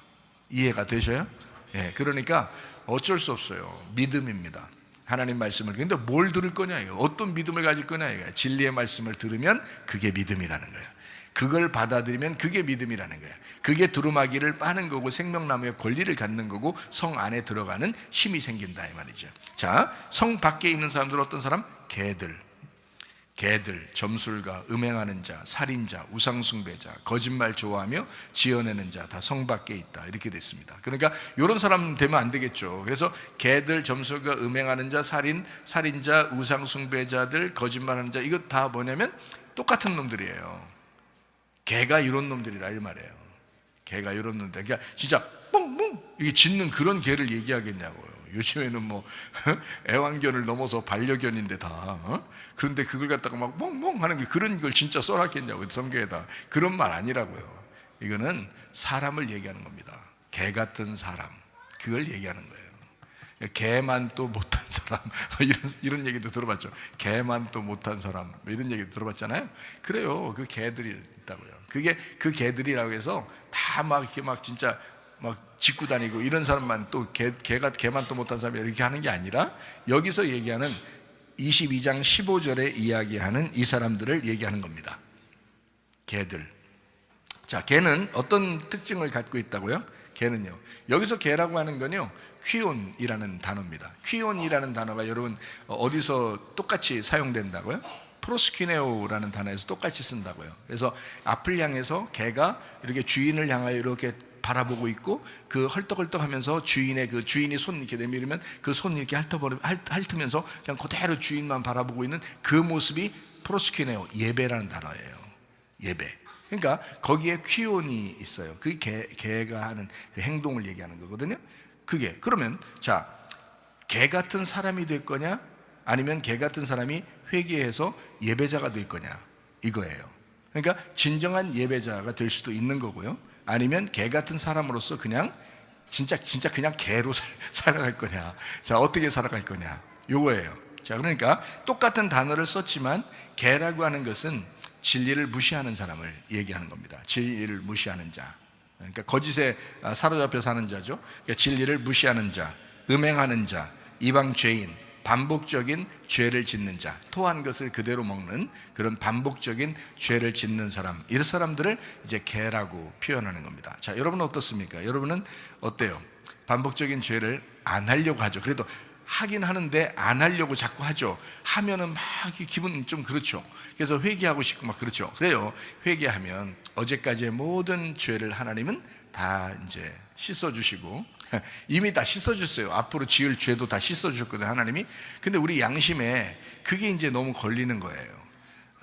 이해가 되셔요? 예, 그러니까 어쩔 수 없어요. 믿음입니다. 하나님 말씀을. 근데 뭘 들을 거냐예요. 어떤 믿음을 가질 거냐예요. 진리의 말씀을 들으면 그게 믿음이라는 거예요. 그걸 받아들이면 그게 믿음이라는 거예요. 그게 두루마기를 빠는 거고 생명나무의 권리를 갖는 거고 성 안에 들어가는 힘이 생긴다 이 말이죠. 자, 성 밖에 있는 사람들은 어떤 사람? 개들, 점술가, 음행하는 자, 살인자, 우상숭배자, 거짓말 좋아하며 지어내는 자 다 성 밖에 있다 이렇게 됐습니다. 그러니까 이런 사람 되면 안 되겠죠. 그래서 개들, 점술가, 음행하는 자, 살인자, 우상숭배자들, 거짓말하는 자 이거 다 뭐냐면 똑같은 놈들이에요. 개가 이런 놈들이라 이 말이에요. 개가 이런 놈들. 그러니까 진짜 뻥뻥 이게 짖는 그런 개를 얘기하겠냐고요. 요즘에는 뭐 애완견을 넘어서 반려견인데 다 그런데 그걸 갖다가 막 멍멍 하는 게 그런 걸 진짜 써놨겠냐고 성경에다. 그런 말 아니라고요. 이거는 사람을 얘기하는 겁니다. 개 같은 사람 그걸 얘기하는 거예요. 개만 또 못한 사람 이런 얘기도 들어봤죠. 개만 또 못한 사람 이런 얘기도 들어봤잖아요. 그래요. 그 개들이 있다고요. 그게 그 개들이라고 해서 다 막 이렇게 막 진짜 막 짖고 다니고 이런 사람만 또 개만 또 못한 사람이 이렇게 하는 게 아니라 여기서 얘기하는 22장 15절에 이야기하는 이 사람들을 얘기하는 겁니다. 개들. 자, 개는 어떤 특징을 갖고 있다고요? 개는요, 여기서 개라고 하는 건요 퀴온이라는 단어입니다. 퀴온이라는 단어가 여러분 어디서 똑같이 사용된다고요? 프로스키네오라는 단어에서 똑같이 쓴다고요. 그래서 앞을 향해서 개가 이렇게 주인을 향하여 이렇게 바라보고 있고 그 헐떡헐떡하면서 주인이 손 이렇게 내밀으면 그 손 이렇게 핥으면서 그냥 그대로 주인만 바라보고 있는 그 모습이 프로스키네오, 예배라는 단어예요. 예배. 그러니까 거기에 퀴온이 있어요. 그게 개가 하는 그 행동을 얘기하는 거거든요. 그게 그러면 자, 개 같은 사람이 될 거냐 아니면 개 같은 사람이 회개해서 예배자가 될 거냐 이거예요. 그러니까 진정한 예배자가 될 수도 있는 거고요. 아니면 개 같은 사람으로서 그냥 진짜 그냥 개로 살아갈 거냐. 자, 어떻게 살아갈 거냐 요거예요. 자, 그러니까 똑같은 단어를 썼지만 개라고 하는 것은 진리를 무시하는 사람을 얘기하는 겁니다. 진리를 무시하는 자, 그러니까 거짓에 사로잡혀 사는 자죠. 그러니까 진리를 무시하는 자, 음행하는 자, 이방 죄인, 반복적인 죄를 짓는 자, 토한 것을 그대로 먹는 그런 반복적인 죄를 짓는 사람, 이런 사람들을 이제 개라고 표현하는 겁니다. 자, 여러분은 어떻습니까? 여러분은 어때요? 반복적인 죄를 안 하려고 하죠. 그래도 하긴 하는데 안 하려고 자꾸 하죠. 하면은 막 기분 좀 그렇죠. 그래서 회개하고 싶고 막 그렇죠. 그래요. 회개하면 어제까지의 모든 죄를 하나님은 다 이제 씻어주시고 이미 다 씻어줬어요. 앞으로 지을 죄도 다 씻어주셨거든요, 하나님이. 근데 우리 양심에 그게 이제 너무 걸리는 거예요.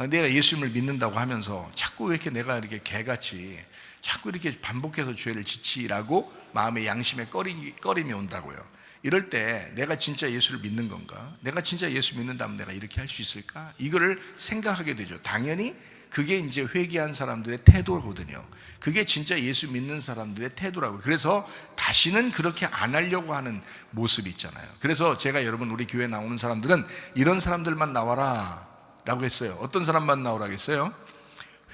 내가 예수님을 믿는다고 하면서 자꾸 왜 이렇게 내가 이렇게 개같이 자꾸 이렇게 반복해서 죄를 지치라고 마음의 양심에 꺼림이 온다고요. 이럴 때 내가 진짜 예수를 믿는 건가? 내가 진짜 예수 믿는다면 내가 이렇게 할 수 있을까? 이거를 생각하게 되죠. 당연히 그게 이제 회개한 사람들의 태도거든요. 그게 진짜 예수 믿는 사람들의 태도라고요. 그래서 다시는 그렇게 안 하려고 하는 모습이 있잖아요. 그래서 제가 여러분 우리 교회에 나오는 사람들은 이런 사람들만 나와라 라고 했어요. 어떤 사람만 나오라고 했어요?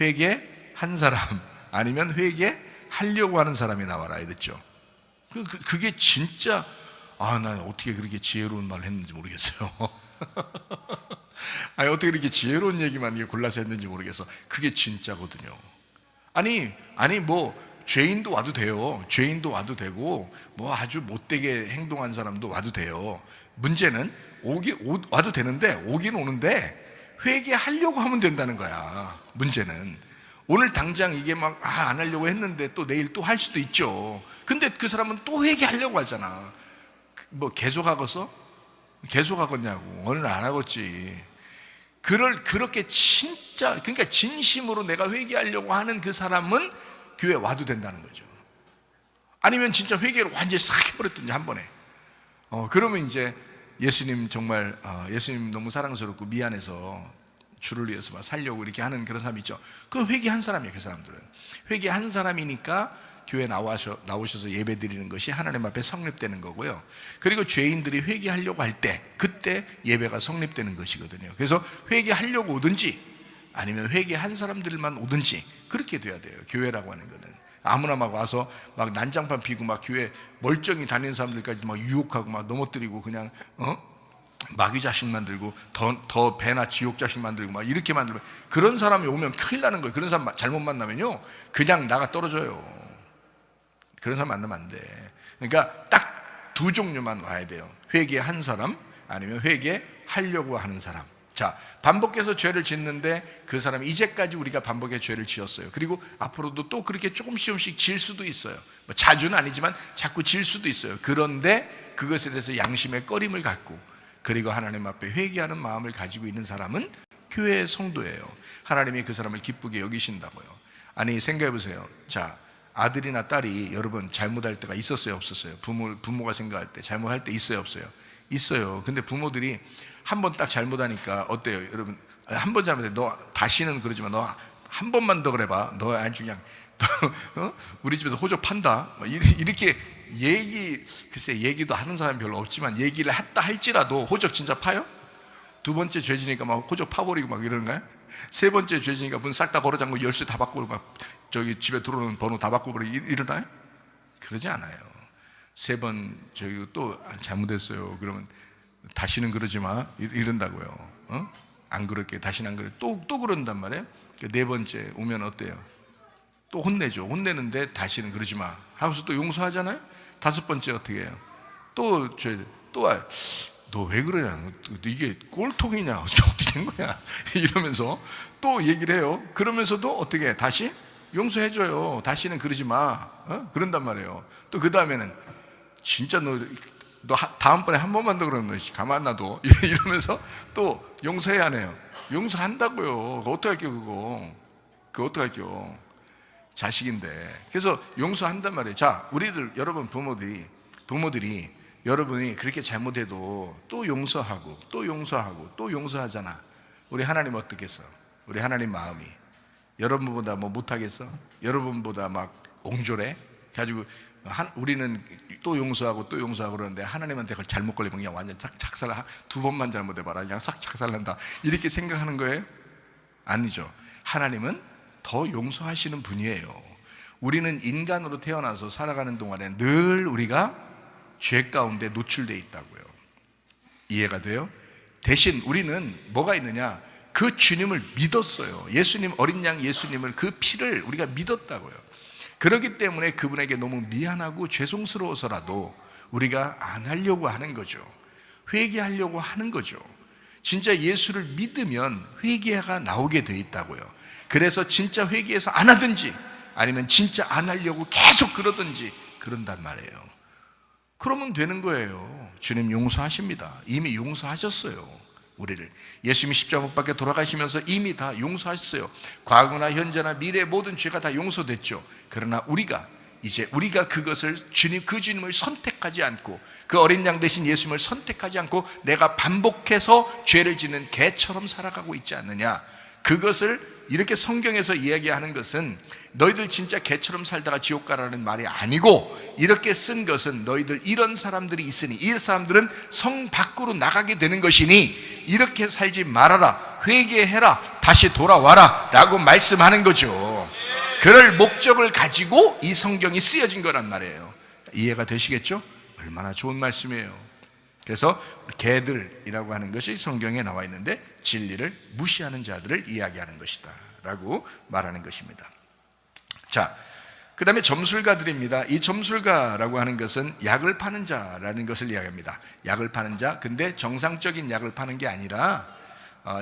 회개한 사람 아니면 회개하려고 하는 사람이 나와라 이랬죠. 그게 진짜 난 어떻게 그렇게 지혜로운 말을 했는지 모르겠어요. 아니, 어떻게 이렇게 지혜로운 얘기만 골라서 했는지 모르겠어. 그게 진짜거든요. 아니 뭐 죄인도 와도 돼요. 죄인도 와도 되고 뭐 아주 못되게 행동한 사람도 와도 돼요. 문제는 와도 되는데 오긴 오는데 회개하려고 하면 된다는 거야. 문제는 오늘 당장 이게 막 안 하려고 했는데 또 내일 또 할 수도 있죠. 근데 그 사람은 또 회개하려고 하잖아. 뭐 계속 하겠냐고. 오늘 안 하겠지. 그렇게 진짜 그러니까 진심으로 내가 회개하려고 하는 그 사람은 교회 와도 된다는 거죠. 아니면 진짜 회개를 완전히 싹 해버렸든지 한 번에 그러면 이제 예수님 정말 예수님 너무 사랑스럽고 미안해서 주를 위해서 막 살려고 이렇게 하는 그런 사람이 있죠. 그 회개한 사람이에요. 그 사람들은 회개한 사람이니까 교회 나오셔서 예배 드리는 것이 하나님 앞에 성립되는 거고요. 그리고 죄인들이 회개하려고 할 때 그때 예배가 성립되는 것이거든요. 그래서 회개하려고 오든지 아니면 회개한 사람들만 오든지 그렇게 돼야 돼요. 교회라고 하는 거는 아무나 막 와서 막 난장판 피고 막 교회 멀쩡히 다니는 사람들까지 막 유혹하고 막 넘어뜨리고 그냥 마귀 자식 만들고 더 배나 지옥 자식 만들고 막 이렇게 만들고 그런 사람이 오면 큰일 나는 거예요. 그런 사람 잘못 만나면요 그냥 나가 떨어져요. 그런 사람 만나면 안 돼. 그러니까 딱 두 종류만 와야 돼요. 회개한 사람 아니면 회개하려고 하는 사람. 자, 반복해서 죄를 짓는데 그 사람이 이제까지 우리가 반복해서 죄를 지었어요. 그리고 앞으로도 또 그렇게 조금씩 질 수도 있어요. 뭐 자주는 아니지만 자꾸 질 수도 있어요. 그런데 그것에 대해서 양심의 꺼림을 갖고 그리고 하나님 앞에 회개하는 마음을 가지고 있는 사람은 교회의 성도예요. 하나님이 그 사람을 기쁘게 여기신다고요. 아니 생각해 보세요. 자, 아들이나 딸이 여러분 잘못할 때가 있었어요, 없었어요? 부모가 생각할 때 잘못할 때 있어요, 없어요? 있어요. 근데 부모들이 한 번 딱 잘못하니까 어때요? 여러분 한 번 잘못해 너 다시는 그러지 마. 너 한 번만 더 그래봐. 너 아주 그냥 우리 집에서 호적 판다. 이렇게 글쎄 얘기도 하는 사람이 별로 없지만 얘기를 했다 할지라도 호적 진짜 파요? 두 번째 죄 지니까 막 호적 파버리고 막 이러는가요? 세 번째 죄 지니까 문 싹 다 걸어 잠그고 열쇠 다 바꾸고 막 저기 집에 들어오는 번호 다 바꾸고 이러나요? 그러지 않아요. 세 번 저기 또 잘못했어요. 그러면 다시는 그러지 마 이런다고요. 안 그럴게. 다시는 안 그래. 또 그런단 말이에요. 네 번째 오면 어때요? 또 혼내죠. 혼내는데 다시는 그러지 마 하고서 또 용서하잖아요. 다섯 번째 어떻게 해요? 또 와요. 너 왜 그러냐? 이게 꼴통이냐? 어떻게 된 거야? 이러면서 또 얘기를 해요. 그러면서도 어떻게 해? 다시 용서해줘요. 다시는 그러지 마. 그런단 말이에요. 또 그 다음에는 진짜 너 다음번에 한 번만 더 그러면 너 가만 놔둬. 이러면서 또 용서해야 하네요. 용서한다고요. 그거 어떡할게요, 그거 어떡할게요. 자식인데. 그래서 용서한단 말이에요. 자, 우리들, 여러분 부모들이 여러분이 그렇게 잘못해도 또 용서하고 또 용서하고 또 용서하잖아. 우리 하나님 어떻겠어? 우리 하나님 마음이 여러분보다 뭐 못하겠어? 여러분보다 막 옹졸해? 가지고 우리는 또 용서하고 또 용서하고 그러는데 하나님한테 그걸 잘못 걸리면 그냥 완전 작살, 두 번만 잘못해봐라 그냥 싹 작살난다 이렇게 생각하는 거예요? 아니죠. 하나님은 더 용서하시는 분이에요. 우리는 인간으로 태어나서 살아가는 동안에 늘 우리가 죄 가운데 노출되어 있다고요. 이해가 돼요? 대신 우리는 뭐가 있느냐? 그 주님을 믿었어요. 예수님, 어린 양 예수님을, 그 피를 우리가 믿었다고요. 그렇기 때문에 그분에게 너무 미안하고 죄송스러워서라도 우리가 안 하려고 하는 거죠. 회개하려고 하는 거죠. 진짜 예수를 믿으면 회개가 나오게 돼 있다고요. 그래서 진짜 회개해서 안 하든지 아니면 진짜 안 하려고 계속 그러든지 그런단 말이에요. 그러면 되는 거예요. 주님 용서하십니다. 이미 용서하셨어요. 우리를 예수님이 십자가 못 박혀 돌아가시면서 이미 다 용서하셨어요. 과거나 현재나 미래의 모든 죄가 다 용서됐죠. 그러나 우리가 그것을 그 주님을 선택하지 않고 그 어린 양 대신 예수님을 선택하지 않고 내가 반복해서 죄를 짓는 개처럼 살아가고 있지 않느냐. 그것을 이렇게 성경에서 이야기하는 것은 너희들 진짜 개처럼 살다가 지옥 가라는 말이 아니고 이렇게 쓴 것은 너희들 이런 사람들이 있으니 이 사람들은 성 밖으로 나가게 되는 것이니 이렇게 살지 말아라. 회개해라. 다시 돌아와라 라고 말씀하는 거죠. 그럴 목적을 가지고 이 성경이 쓰여진 거란 말이에요. 이해가 되시겠죠? 얼마나 좋은 말씀이에요. 그래서 개들이라고 하는 것이 성경에 나와 있는데 진리를 무시하는 자들을 이야기하는 것이다 라고 말하는 것입니다. 자, 그 다음에 점술가들입니다. 이 점술가라고 하는 것은 약을 파는 자라는 것을 이야기합니다. 약을 파는 자. 근데 정상적인 약을 파는 게 아니라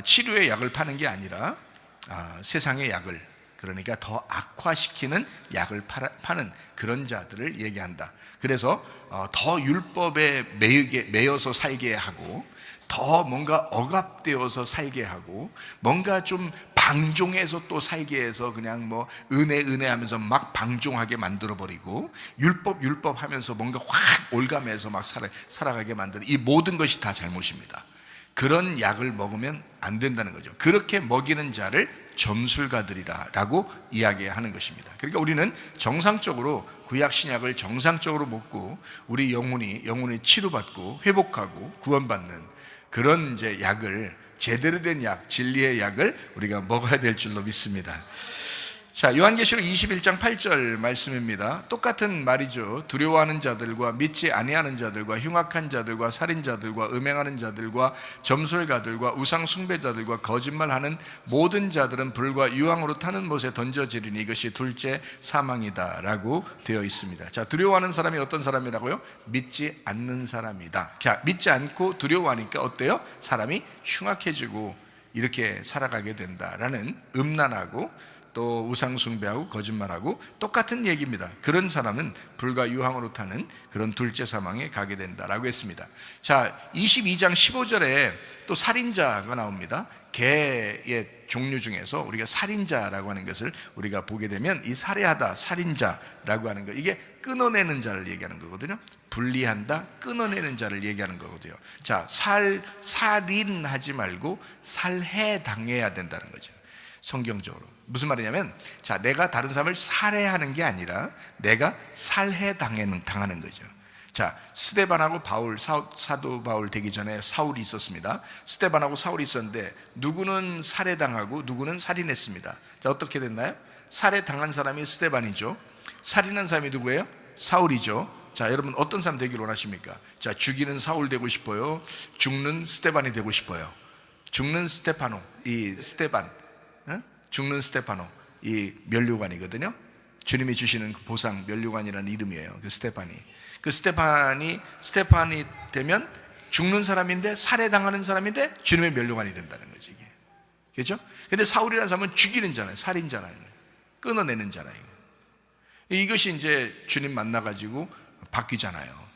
치료의 약을 파는 게 아니라 세상의 약을, 그러니까 더 악화시키는 약을 파는 그런 자들을 얘기한다. 그래서 더 율법에 매여서 살게 하고 더 뭔가 억압되어서 살게 하고 뭔가 좀 방종해서 또 살게 해서 그냥 뭐 은혜 하면서 막 방종하게 만들어버리고, 율법 하면서 뭔가 확 올가매서 막 살아가게 만드는, 이 모든 것이 다 잘못입니다. 그런 약을 먹으면 안 된다는 거죠. 그렇게 먹이는 자를 점술가들이라 라고 이야기하는 것입니다. 그러니까 우리는 정상적으로 구약 신약을 정상적으로 먹고 우리 영혼이 치료받고 회복하고 구원받는 그런 이제 약을, 제대로 된 약, 진리의 약을 우리가 먹어야 될 줄로 믿습니다. 자, 요한계시록 21장 8절 말씀입니다. 똑같은 말이죠. 두려워하는 자들과 믿지 아니하는 자들과 흉악한 자들과 살인자들과 음행하는 자들과 점술가들과 우상 숭배자들과 거짓말하는 모든 자들은 불과 유황으로 타는 못에 던져지리니 이것이 둘째 사망이다 라고 되어 있습니다. 자, 두려워하는 사람이 어떤 사람이라고요? 믿지 않는 사람이다. 자, 믿지 않고 두려워하니까 어때요? 사람이 흉악해지고 이렇게 살아가게 된다라는, 음란하고 또 우상숭배하고 거짓말하고 똑같은 얘기입니다. 그런 사람은 불과 유황으로 타는 그런 둘째 사망에 가게 된다라고 했습니다. 자, 22장 15절에 또 살인자가 나옵니다. 개의 종류 중에서 우리가 살인자라고 하는 것을 우리가 보게 되면, 이 살해하다, 살인자라고 하는 것, 이게 끊어내는 자를 얘기하는 거거든요. 분리한다, 끊어내는 자를 얘기하는 거거든요. 자, 살인하지 말고 살해당해야 된다는 거죠. 성경적으로 무슨 말이냐면, 자, 내가 다른 사람을 살해하는 게 아니라 내가 살해당하는 거죠. 자, 스데반하고 바울, 사도 바울 되기 전에 사울이 있었습니다. 스데반하고 사울이 있었는데 누구는 살해당하고 누구는 살인했습니다. 자, 어떻게 됐나요? 살해당한 사람이 스데반이죠. 살인한 사람이 누구예요? 사울이죠. 자, 여러분 어떤 사람 되기를 원하십니까? 자, 죽이는 사울 되고 싶어요? 죽는 스데반이 되고 싶어요? 죽는 스테파노, 이 스데반, 죽는 스테파노, 이 면류관이거든요. 주님이 주시는 그 보상, 면류관이라는 이름이에요. 그 스테판이 되면 죽는 사람인데, 살해당하는 사람인데 주님의 면류관이 된다는 거지, 이게. 그렇죠? 근데 사울이라는 사람은 죽이는 자잖아요. 살인자라는 거예요. 끊어내는 자잖아요. 이것이 이제 주님 만나가지고 바뀌잖아요.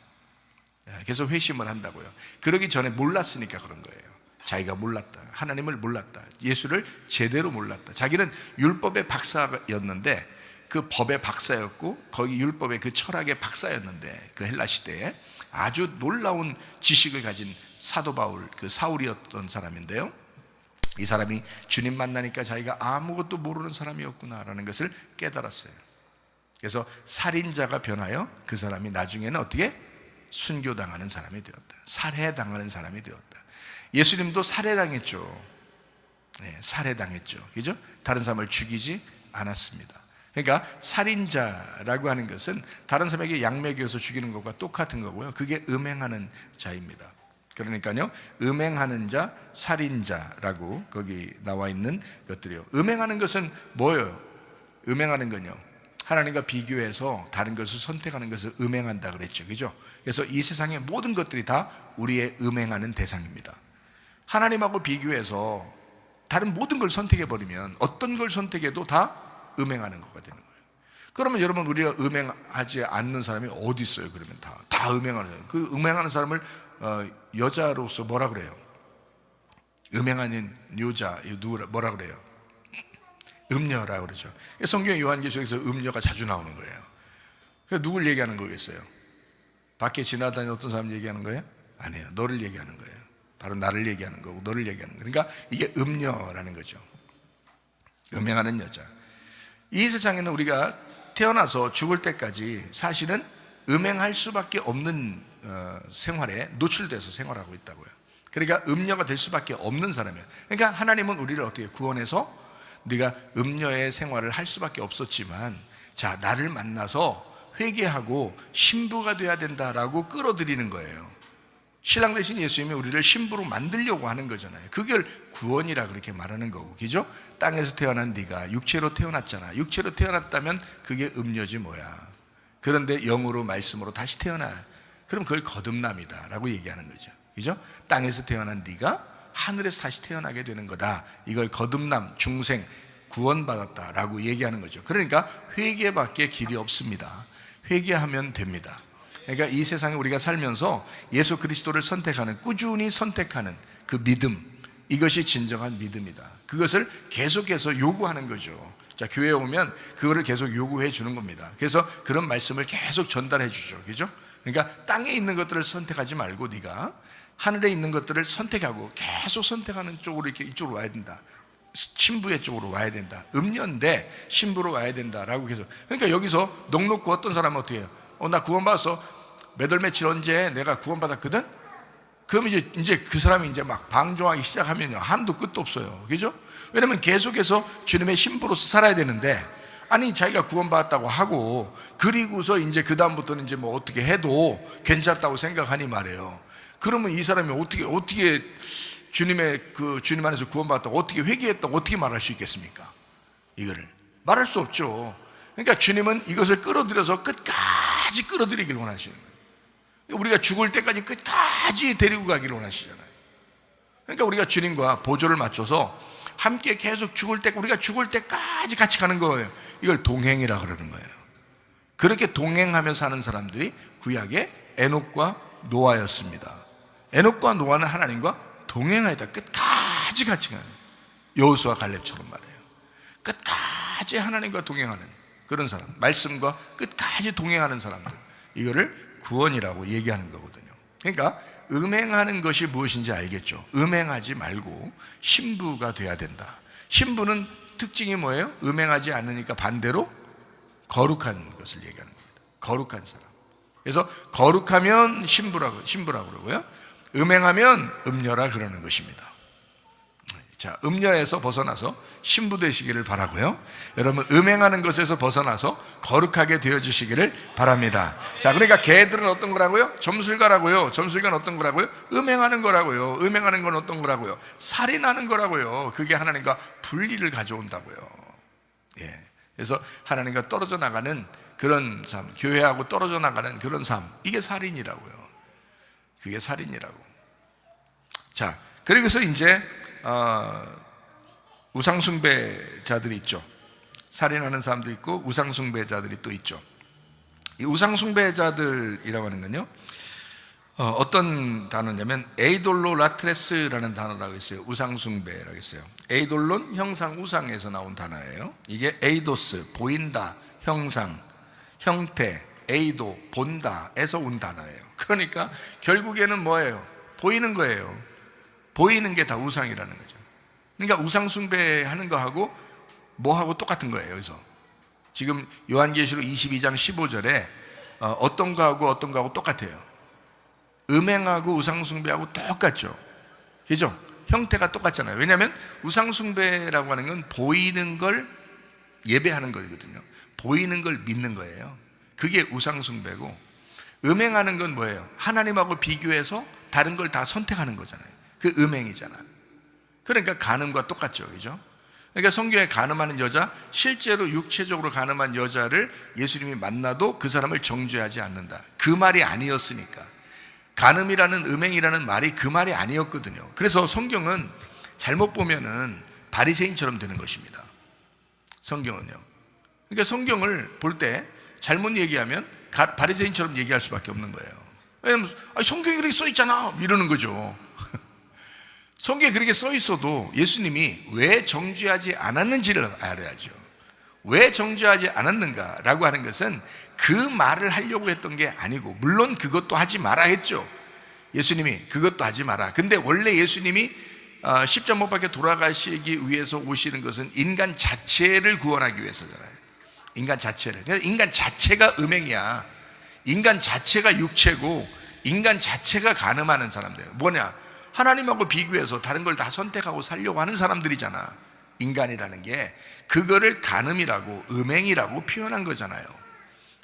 그래서 회심을 한다고요. 그러기 전에 몰랐으니까 그런 거예요. 자기가 몰랐다. 하나님을 몰랐다. 예수를 제대로 몰랐다. 자기는 율법의 박사였는데, 그 법의 박사였고 거기 율법의 그 철학의 박사였는데, 그 헬라 시대에 아주 놀라운 지식을 가진 사도 바울, 그 사울이었던 사람인데요, 이 사람이 주님 만나니까 자기가 아무것도 모르는 사람이었구나라는 것을 깨달았어요. 그래서 살인자가 변하여 그 사람이 나중에는 어떻게? 순교당하는 사람이 되었다. 살해당하는 사람이 되었다. 예수님도 살해당했죠. 네, 살해당했죠. 그죠? 다른 사람을 죽이지 않았습니다. 그러니까 살인자라고 하는 것은 다른 사람에게 약 먹여서 죽이는 것과 똑같은 거고요. 그게 음행하는 자입니다. 그러니까요, 음행하는 자, 살인자라고 거기 나와 있는 것들이요. 음행하는 것은 뭐예요? 음행하는 건요, 하나님과 비교해서 다른 것을 선택하는 것을 음행한다 그랬죠. 그죠? 그래서 이 세상의 모든 것들이 다 우리의 음행하는 대상입니다. 하나님하고 비교해서 다른 모든 걸 선택해버리면 어떤 걸 선택해도 다 음행하는 거가 되는 거예요. 그러면 여러분, 우리가 음행하지 않는 사람이 어디 있어요? 그러면 다 음행하는 사람. 그 음행하는 사람을 여자로서 뭐라 그래요? 음행하는 여자, 뭐라 그래요? 음녀라고 그러죠. 성경 요한계시록에서 음녀가 자주 나오는 거예요. 누굴 얘기하는 거겠어요? 밖에 지나다니는 어떤 사람 얘기하는 거예요? 아니에요. 너를 얘기하는 거예요. 바로 나를 얘기하는 거고 너를 얘기하는 거예요. 그러니까 이게 음녀라는 거죠. 음행하는 여자. 이 세상에는 우리가 태어나서 죽을 때까지 사실은 음행할 수밖에 없는 생활에 노출돼서 생활하고 있다고요. 그러니까 음녀가 될 수밖에 없는 사람이에요. 그러니까 하나님은 우리를 어떻게 구원해서 네가 음녀의 생활을 할 수밖에 없었지만, 자, 나를 만나서 회개하고 신부가 돼야 된다라고 끌어들이는 거예요. 신랑 되신 예수님이 우리를 신부로 만들려고 하는 거잖아요. 그걸 구원이라 그렇게 말하는 거고, 그죠? 땅에서 태어난 네가 육체로 태어났잖아. 육체로 태어났다면 그게 음녀지 뭐야. 그런데 영으로 말씀으로 다시 태어나. 그럼 그걸 거듭남이다 라고 얘기하는 거죠. 그죠? 땅에서 태어난 네가 하늘에서 다시 태어나게 되는 거다. 이걸 거듭남, 중생, 구원받았다 라고 얘기하는 거죠. 그러니까 회개밖에 길이 없습니다. 회개하면 됩니다. 그러니까 이 세상에 우리가 살면서 예수 그리스도를 선택하는, 꾸준히 선택하는 그 믿음, 이것이 진정한 믿음이다. 그것을 계속해서 요구하는 거죠. 자, 교회에 오면 그거를 계속 요구해 주는 겁니다. 그래서 그런 말씀을 계속 전달해 주죠. 그죠? 그러니까 땅에 있는 것들을 선택하지 말고 네가 하늘에 있는 것들을 선택하고 계속 선택하는 쪽으로 이렇게 이쪽으로 와야 된다. 신부의 쪽으로 와야 된다. 음녀인데 신부로 와야 된다라고 해서, 그러니까 여기서 넉넉고 어떤 사람은 어떻게 해요? 나 구원받았어. 몇 월 며칠 언제 내가 구원받았거든? 그럼 이제 그 사람이 이제 막 방종하기 시작하면요, 한도 끝도 없어요. 그죠? 왜냐면 계속해서 주님의 신부로서 살아야 되는데, 아니 자기가 구원받았다고 하고 그리고서 이제 그 다음부터는 이제 뭐 어떻게 해도 괜찮다고 생각하니 말이에요. 그러면 이 사람이 어떻게 주님 안에서 구원받았다고, 어떻게 회개했다고 어떻게 말할 수 있겠습니까? 이거를 말할 수 없죠. 그러니까 주님은 이것을 끌어들여서 끝까지 끌어들이길 원하시는 거예요. 우리가 죽을 때까지 끝까지 데리고 가기를 원하시잖아요. 그러니까 우리가 주님과 보조를 맞춰서 함께 계속 우리가 죽을 때까지 같이 가는 거예요. 이걸 동행이라 그러는 거예요. 그렇게 동행하며 사는 사람들이 구약의 에녹과 노아였습니다. 에녹과 노아는 하나님과 동행하였다. 끝까지 같이 가는, 여호수아 갈렙처럼 말이에요. 끝까지 하나님과 동행하는 그런 사람, 말씀과 끝까지 동행하는 사람들, 이거를 구원이라고 얘기하는 거거든요. 그러니까 음행하는 것이 무엇인지 알겠죠? 음행하지 말고 신부가 돼야 된다. 신부는 특징이 뭐예요? 음행하지 않으니까 반대로 거룩한 것을 얘기하는 겁니다. 거룩한 사람. 그래서 거룩하면 신부라고 그러고요, 음행하면 음녀라 그러는 것입니다. 자, 음녀에서 벗어나서 신부 되시기를 바라고요, 여러분 음행하는 것에서 벗어나서 거룩하게 되어주시기를 바랍니다. 자, 그러니까 개들은 어떤 거라고요? 점술가라고요. 점술가는 어떤 거라고요? 음행하는 거라고요. 음행하는 건 어떤 거라고요? 살인하는 거라고요. 그게 하나님과 분리를 가져온다고요. 예. 그래서 하나님과 떨어져 나가는 그런 삶, 교회하고 떨어져 나가는 그런 삶, 이게 살인이라고요. 그게 살인이라고. 자, 그래서 이제 우상숭배자들이 있죠. 살인하는 사람도 있고 우상숭배자들이 또 있죠. 이 우상숭배자들이라고 하는 건요, 어떤 단어냐면 에이돌로라트레스라는 단어라고 있어요. 우상숭배라고 있어요. 에이돌론, 형상, 우상에서 나온 단어예요. 이게 에이도스, 보인다, 형상, 형태, 에이도, 본다에서 온 단어예요. 그러니까 결국에는 뭐예요? 보이는 거예요. 보이는 게 다 우상이라는 거죠. 그러니까 우상 숭배하는 거하고 뭐하고 똑같은 거예요. 여기서 지금 요한계시록 22장 15절에 어떤 거하고 똑같아요. 음행하고 우상 숭배하고 똑같죠. 그죠? 형태가 똑같잖아요. 왜냐하면 우상 숭배라고 하는 건 보이는 걸 예배하는 거거든요. 보이는 걸 믿는 거예요. 그게 우상 숭배고, 음행하는 건 뭐예요? 하나님하고 비교해서 다른 걸 다 선택하는 거잖아요. 그 음행이잖아. 그러니까 간음과 똑같죠. 그죠? 그러니까 성경에 간음하는 여자, 실제로 육체적으로 간음한 여자를 예수님이 만나도 그 사람을 정죄하지 않는다. 그 말이 아니었으니까. 간음이라는, 음행이라는 말이 그 말이 아니었거든요. 그래서 성경은 잘못 보면은 바리새인처럼 되는 것입니다. 성경은요. 그러니까 성경을 볼 때 잘못 얘기하면 바리새인처럼 얘기할 수밖에 없는 거예요. 왜냐면 성경에 그렇게 써 있잖아 이러는 거죠. 성경에 그렇게 써 있어도 예수님이 왜 정죄하지 않았는지를 알아야죠. 왜 정죄하지 않았는가라고 하는 것은 그 말을 하려고 했던 게 아니고, 물론 그것도 하지 마라 했죠. 예수님이 그것도 하지 마라. 근데 원래 예수님이 십자가 못 박혀 돌아가시기 위해서 오시는 것은 인간 자체를 구원하기 위해서잖아요. 인간 자체를. 그래서 인간 자체가 음행이야. 인간 자체가 육체고 인간 자체가 간음하는 사람들. 뭐냐? 하나님하고 비교해서 다른 걸 다 선택하고 살려고 하는 사람들이잖아. 인간이라는 게 그거를 간음이라고, 음행이라고 표현한 거잖아요.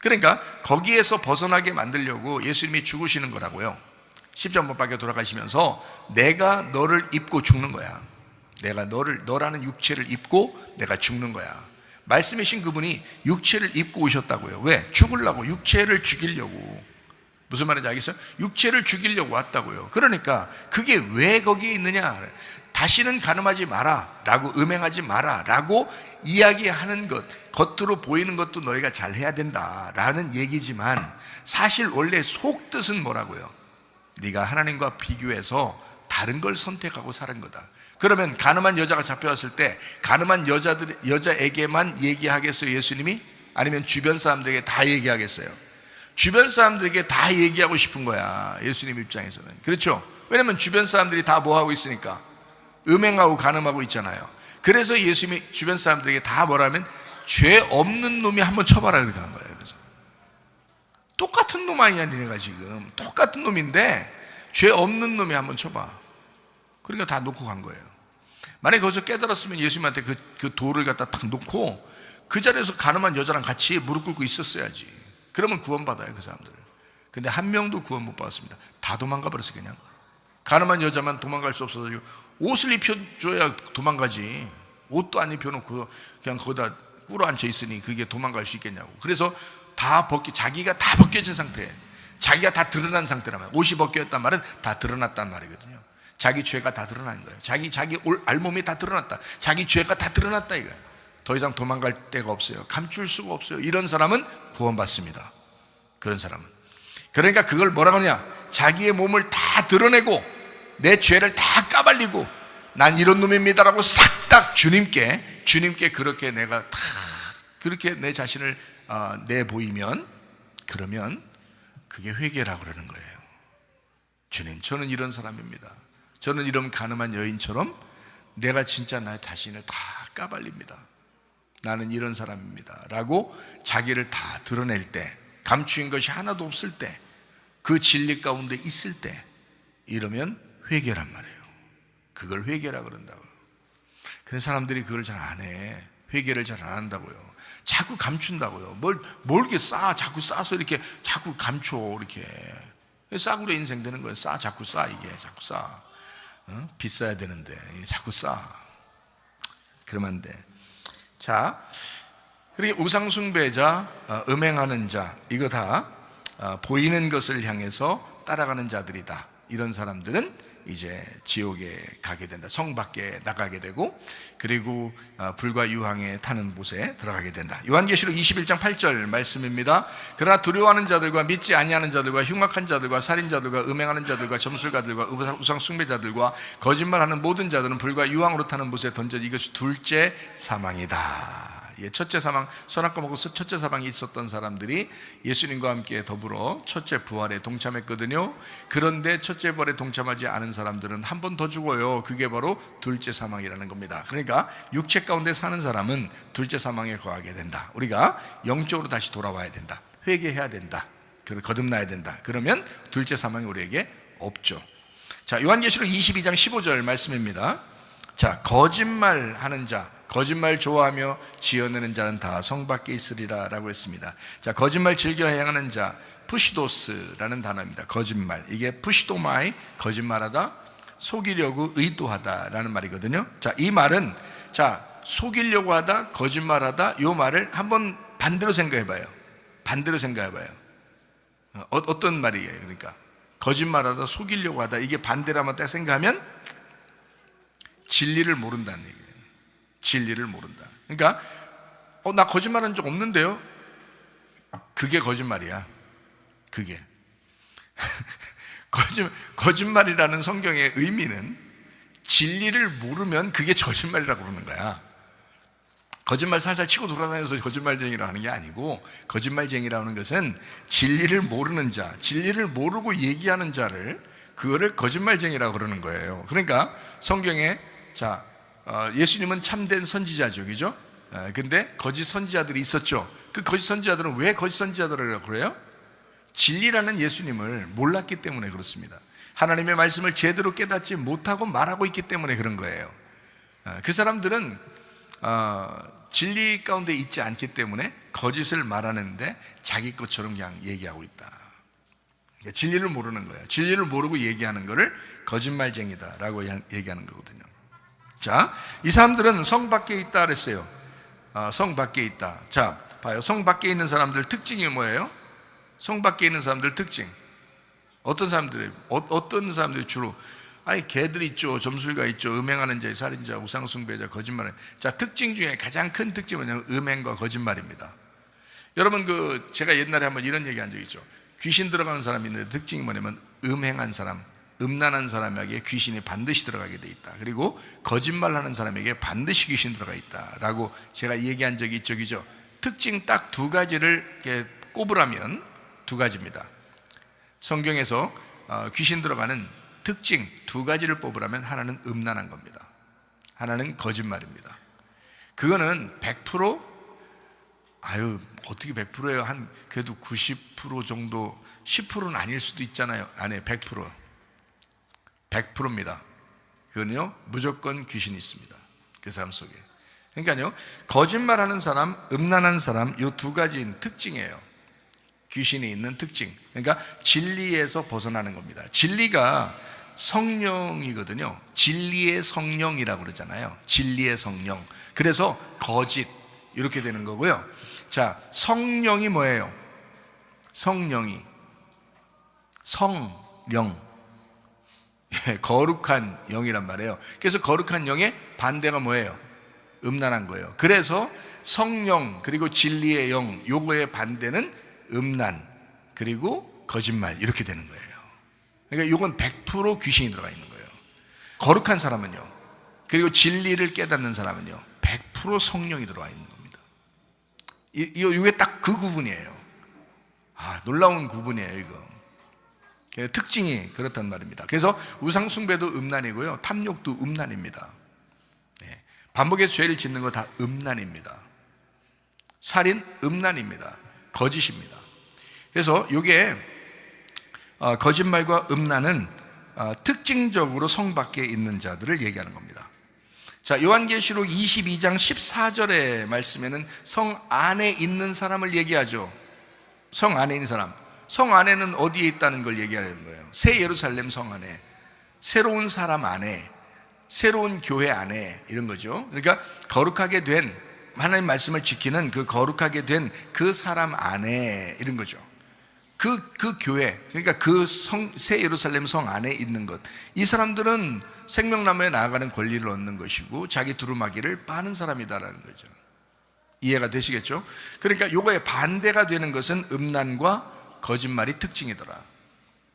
그러니까 거기에서 벗어나게 만들려고 예수님이 죽으시는 거라고요. 십자가 못 박혀 돌아가시면서 내가 너를 입고 죽는 거야. 내가 너라는 육체를 입고 내가 죽는 거야. 말씀이신 그분이 육체를 입고 오셨다고요. 왜? 죽으려고, 육체를 죽이려고. 무슨 말인지 알겠어요? 육체를 죽이려고 왔다고요. 그러니까 그게 왜 거기에 있느냐? 다시는 간음하지 마라 라고, 음행하지 마라 라고 이야기하는 것, 겉으로 보이는 것도 너희가 잘 해야 된다 라는 얘기지만, 사실 원래 속뜻은 뭐라고요? 네가 하나님과 비교해서 다른 걸 선택하고 사는 거다. 그러면 가늠한 여자가 잡혀왔을 때 가늠한 여자에게만 얘기하겠어요, 예수님이? 아니면 주변 사람들에게 다 얘기하겠어요? 주변 사람들에게 다 얘기하고 싶은 거야, 예수님 입장에서는. 그렇죠? 왜냐면 주변 사람들이 다 뭐하고 있으니까? 음행하고 가늠하고 있잖아요. 그래서 예수님이 주변 사람들에게 다 뭐라면 죄 없는 놈이 한번 쳐봐라 그렇게 한 거예요. 그래서 똑같은 놈 아니냐 니네가 지금. 똑같은 놈인데 죄 없는 놈이 한번 쳐봐. 그러니까 다 놓고 간 거예요. 만약에 거기서 깨달았으면 예수님한테 그 돌을 갖다 딱 놓고 그 자리에서 가늠한 여자랑 같이 무릎 꿇고 있었어야지. 그러면 구원받아요, 그 사람들을. 근데 한 명도 구원 못 받았습니다. 다 도망가 버렸어요. 그냥 가늠한 여자만 도망갈 수 없어서 옷을 입혀줘야 도망가지. 옷도 안 입혀놓고 그냥 거기다 꿇어 앉혀 있으니 그게 도망갈 수 있겠냐고. 그래서 자기가 다 벗겨진 상태, 자기가 다 드러난 상태라면, 옷이 벗겨졌단 말은 다 드러났단 말이거든요. 자기 죄가 다 드러난 거예요. 자기 알몸이 다 드러났다. 자기 죄가 다 드러났다 이거예요. 더 이상 도망갈 데가 없어요. 감출 수가 없어요. 이런 사람은 구원받습니다. 그런 사람은. 그러니까 그걸 뭐라고 하냐? 자기의 몸을 다 드러내고 내 죄를 다 까발리고 난 이런 놈입니다라고 싹 주님께 그렇게 내가 다 그렇게 내 자신을 내보이면, 그러면 그게 회개라고 그러는 거예요. 주님, 저는 이런 사람입니다. 저는 이런 가늠한 여인처럼 내가 진짜 나 자신을 다 까발립니다. 나는 이런 사람입니다 라고 자기를 다 드러낼 때, 감추인 것이 하나도 없을 때, 그 진리 가운데 있을 때, 이러면 회개란 말이에요. 그걸 회개라 그런다고요. 그런 사람들이 그걸 잘 안 해. 회개를 잘 안 한다고요. 자꾸 감춘다고요. 뭘 이렇게 자꾸 싸서 이렇게 자꾸 감춰. 이렇게 싸구려 인생 되는 거예요. 자꾸 이게 자꾸 싸. 비싸야 되는데 자꾸 싸. 그러면 안 돼. 자, 그리고 우상숭배자, 음행하는 자, 이거 다 보이는 것을 향해서 따라가는 자들이다. 이런 사람들은 이제 지옥에 가게 된다. 성 밖에 나가게 되고, 그리고 불과 유황에 타는 곳에 들어가게 된다. 요한계시록 21장 8절 말씀입니다. 그러나 두려워하는 자들과 믿지 아니하는 자들과 흉악한 자들과 살인자들과 음행하는 자들과 점술가들과 우상 숭배자들과 거짓말하는 모든 자들은 불과 유황으로 타는 곳에 던져, 이것이 둘째 사망이다. 첫째 사망, 선악과 먹고 첫째 사망이 있었던 사람들이 예수님과 함께 더불어 첫째 부활에 동참했거든요. 그런데 첫째 부활에 동참하지 않은 사람들은 한 번 더 죽어요. 그게 바로 둘째 사망이라는 겁니다. 그러니까 육체 가운데 사는 사람은 둘째 사망에 거하게 된다. 우리가 영적으로 다시 돌아와야 된다. 회개해야 된다. 거듭나야 된다. 그러면 둘째 사망이 우리에게 없죠. 자, 요한계시록 22장 15절 말씀입니다. 자, 거짓말하는 자, 거짓말 좋아하며 지어내는 자는 다 성 밖에 있으리라 라고 했습니다. 자, 거짓말 즐겨 행하는 자, 푸시도스라는 단어입니다. 거짓말, 이게 푸시도마이, 거짓말하다, 속이려고 의도하다 라는 말이거든요. 자, 이 말은, 자, 속이려고 하다, 거짓말하다, 이 말을 한번 반대로 생각해봐요. 어떤 말이에요? 그러니까 거짓말하다, 속이려고 하다, 이게 반대로 한번 딱 생각하면 진리를 모른다는 얘기예요. 진리를 모른다. 그러니까 나 거짓말한 적 없는데요? 그게 거짓말이야. 그게 거짓말이라는 성경의 의미는 진리를 모르면 그게 거짓말이라고 그러는 거야. 거짓말 살살 치고 돌아다녀서 거짓말쟁이라고 하는 게 아니고, 거짓말쟁이라는 것은 진리를 모르는 자, 진리를 모르고 얘기하는 자를, 그거를 거짓말쟁이라고 그러는 거예요. 그러니까 성경에, 자, 예수님은 참된 선지자죠, 그죠? 근데 거짓 선지자들이 있었죠. 그 거짓 선지자들은 왜 거짓 선지자들이라고 그래요? 진리라는 예수님을 몰랐기 때문에 그렇습니다. 하나님의 말씀을 제대로 깨닫지 못하고 말하고 있기 때문에 그런 거예요. 그 사람들은 진리 가운데 있지 않기 때문에 거짓을 말하는데 자기 것처럼 그냥 얘기하고 있다. 진리를 모르는 거예요. 진리를 모르고 얘기하는 거를 거짓말쟁이다라고 얘기하는 거거든요. 자, 이 사람들은 성 밖에 있다 그랬어요. 성 밖에 있다. 자, 봐요. 성 밖에 있는 사람들 특징이 뭐예요? 성 밖에 있는 사람들 특징. 어떤 사람들이 주로, 아니 개들 있죠, 점술가 있죠, 음행하는 자, 살인자, 우상숭배자, 거짓말. 자, 특징 중에 가장 큰 특징은 뭐냐면 음행과 거짓말입니다. 여러분, 제가 옛날에 한번 이런 얘기 한 적 있죠. 귀신 들어가는 사람이 있는데 특징이 뭐냐면 음행한 사람, 음란한 사람에게 귀신이 반드시 들어가게 돼 있다. 그리고 거짓말하는 사람에게 반드시 귀신 들어가 있다라고 제가 얘기한 적이 있죠. 특징 딱 두 가지를 이렇게 꼽으라면 두 가지입니다. 성경에서 귀신 들어가는 특징 두 가지를 뽑으라면 하나는 음란한 겁니다. 하나는 거짓말입니다. 그거는 100% 어떻게 100%예요? 한 그래도 90% 정도, 10%는 아닐 수도 있잖아요. 아니 100%입니다. 그건요 무조건 귀신이 있습니다. 그 사람 속에. 그러니까요 거짓말하는 사람, 음란한 사람, 이 두 가지는 특징이에요. 귀신이 있는 특징. 그러니까 진리에서 벗어나는 겁니다. 진리가 성령이거든요. 진리의 성령이라고 그러잖아요. 진리의 성령. 그래서 거짓 이렇게 되는 거고요. 자, 성령이 뭐예요? 성령이 성령, 거룩한 영이란 말이에요. 그래서 거룩한 영의 반대가 뭐예요? 음란한 거예요. 그래서 성령 그리고 진리의 영, 요거의 반대는 음란 그리고 거짓말 이렇게 되는 거예요. 그러니까 요건 100% 귀신이 들어가 있는 거예요. 거룩한 사람은요, 그리고 진리를 깨닫는 사람은요 100% 성령이 들어가 있는 겁니다. 이게 딱 그 구분이에요. 놀라운 구분이에요. 이거 특징이 그렇단 말입니다. 그래서 우상숭배도 음란이고요, 탐욕도 음란입니다. 반복해서 죄를 짓는 거 다 음란입니다. 살인 음란입니다. 거짓입니다. 그래서 이게 거짓말과 음란은 특징적으로 성 밖에 있는 자들을 얘기하는 겁니다. 자, 요한계시록 22장 14절의 말씀에는 성 안에 있는 사람을 얘기하죠. 성 안에 있는 사람. 성 안에는 어디에 있다는 걸 얘기하는 거예요. 새 예루살렘 성 안에, 새로운 사람 안에, 새로운 교회 안에, 이런 거죠. 그러니까 거룩하게 된, 하나님 말씀을 지키는 그 거룩하게 된 그 사람 안에, 이런 거죠. 그 교회, 그러니까 새 예루살렘 성 안에 있는 것, 이 사람들은 생명나무에 나아가는 권리를 얻는 것이고 자기 두루마기를 빠는 사람이다라는 거죠. 이해가 되시겠죠? 그러니까 요거에 반대가 되는 것은 음란과 거짓말이 특징이더라.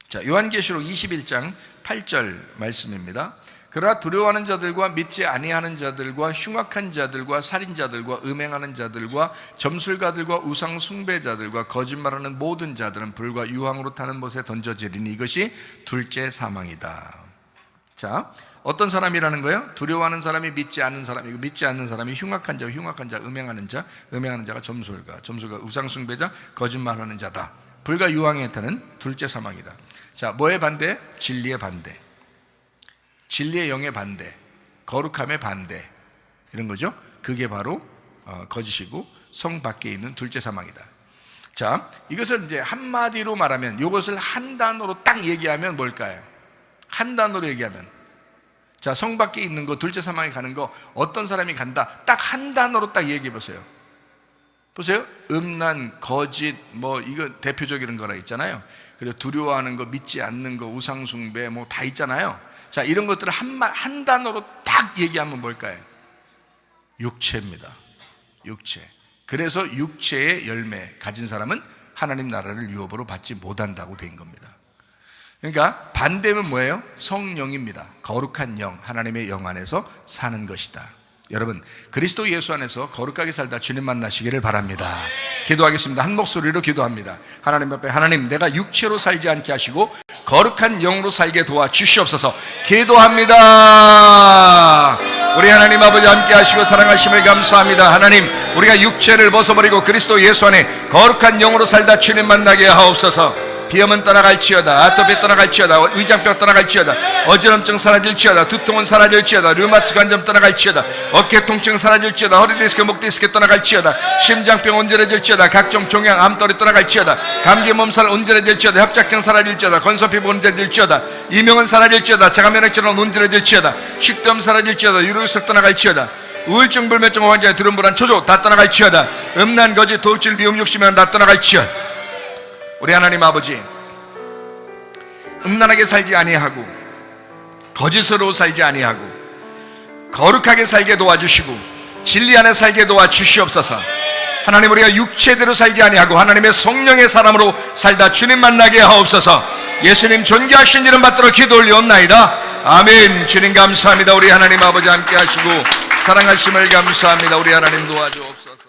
자, 요한계시록 21장 8절 말씀입니다. 그러나 두려워하는 자들과 믿지 아니하는 자들과 흉악한 자들과 살인자들과 음행하는 자들과 점술가들과 우상 숭배자들과 거짓말하는 모든 자들은 불과 유황으로 타는 못에 던져지리니 이것이 둘째 사망이다. 자, 어떤 사람이라는 거예요? 두려워하는 사람이 믿지 않는 사람이고, 믿지 않는 사람이 흉악한 자, 음행하는 자가 점술가, 우상 숭배자, 거짓말하는 자다. 불과 유황에 타는 둘째 사망이다. 자, 뭐의 반대? 진리의 반대, 진리의 영의 반대, 거룩함의 반대, 이런 거죠. 그게 바로 거짓이고 성 밖에 있는 둘째 사망이다. 자, 이것을 이제 한마디로 말하면, 이것을 한 단어로 딱 얘기하면 뭘까요? 한 단어로 얘기하면, 자, 성 밖에 있는 거, 둘째 사망에 가는 거, 어떤 사람이 간다, 딱 한 단어로 딱 얘기해 보세요. 보세요. 음란, 거짓, 이거 대표적인 거라 있잖아요. 그리고 두려워하는 거, 믿지 않는 거, 우상숭배, 다 있잖아요. 자, 이런 것들을 한 단어로 딱 얘기하면 뭘까요? 육체입니다. 육체. 그래서 육체의 열매 가진 사람은 하나님 나라를 유업으로 받지 못한다고 된 겁니다. 그러니까 반대는 뭐예요? 성령입니다. 거룩한 영, 하나님의 영 안에서 사는 것이다. 여러분, 그리스도 예수 안에서 거룩하게 살다 주님 만나시기를 바랍니다. 기도하겠습니다. 한 목소리로 기도합니다. 하나님 앞에, 하나님, 내가 육체로 살지 않게 하시고 거룩한 영으로 살게 도와 주시옵소서. 기도합니다. 우리 하나님 아버지 함께 하시고 사랑하심을 감사합니다. 하나님, 우리가 육체를 벗어버리고 그리스도 예수 안에 거룩한 영으로 살다 주님 만나게 하옵소서. 비염은 떠나갈지어다, 아토피 떠나갈지어다, 위장병 떠나갈지어다, 어지럼증 사라질지어다, 두통은 사라질지어다, 류마티스 관점 떠나갈지어다, 어깨 통증 사라질지어다, 허리 디스크, 목 디스크 떠나갈지어다, 심장병 온전해질지어다, 각종 종양, 암떨이 떠나갈지어다, 감기 몸살 온전해질지어다, 협착증 사라질지어다, 건선피부 온전해질지어다, 이명은 사라질지어다, 자가면역질환 온전해질지어다, 식도염 사라질지어다, 유로석 떠나갈지어다, 우울증, 불면증 환자의 두름불안, 초조 다 떠나갈지어다, 음란, 거짓, 도둑질, 미움, 욕심은 다 떠나갈지어다. 우리 하나님 아버지, 음란하게 살지 아니하고 거짓으로 살지 아니하고 거룩하게 살게 도와주시고 진리 안에 살게 도와주시옵소서. 하나님, 우리가 육체대로 살지 아니하고 하나님의 성령의 사람으로 살다 주님 만나게 하옵소서. 예수님 존귀하신 이름 받들어 기도 올리옵나이다. 아멘. 주님 감사합니다. 우리 하나님 아버지 함께 하시고 사랑하심을 감사합니다. 우리 하나님 도와주옵소서.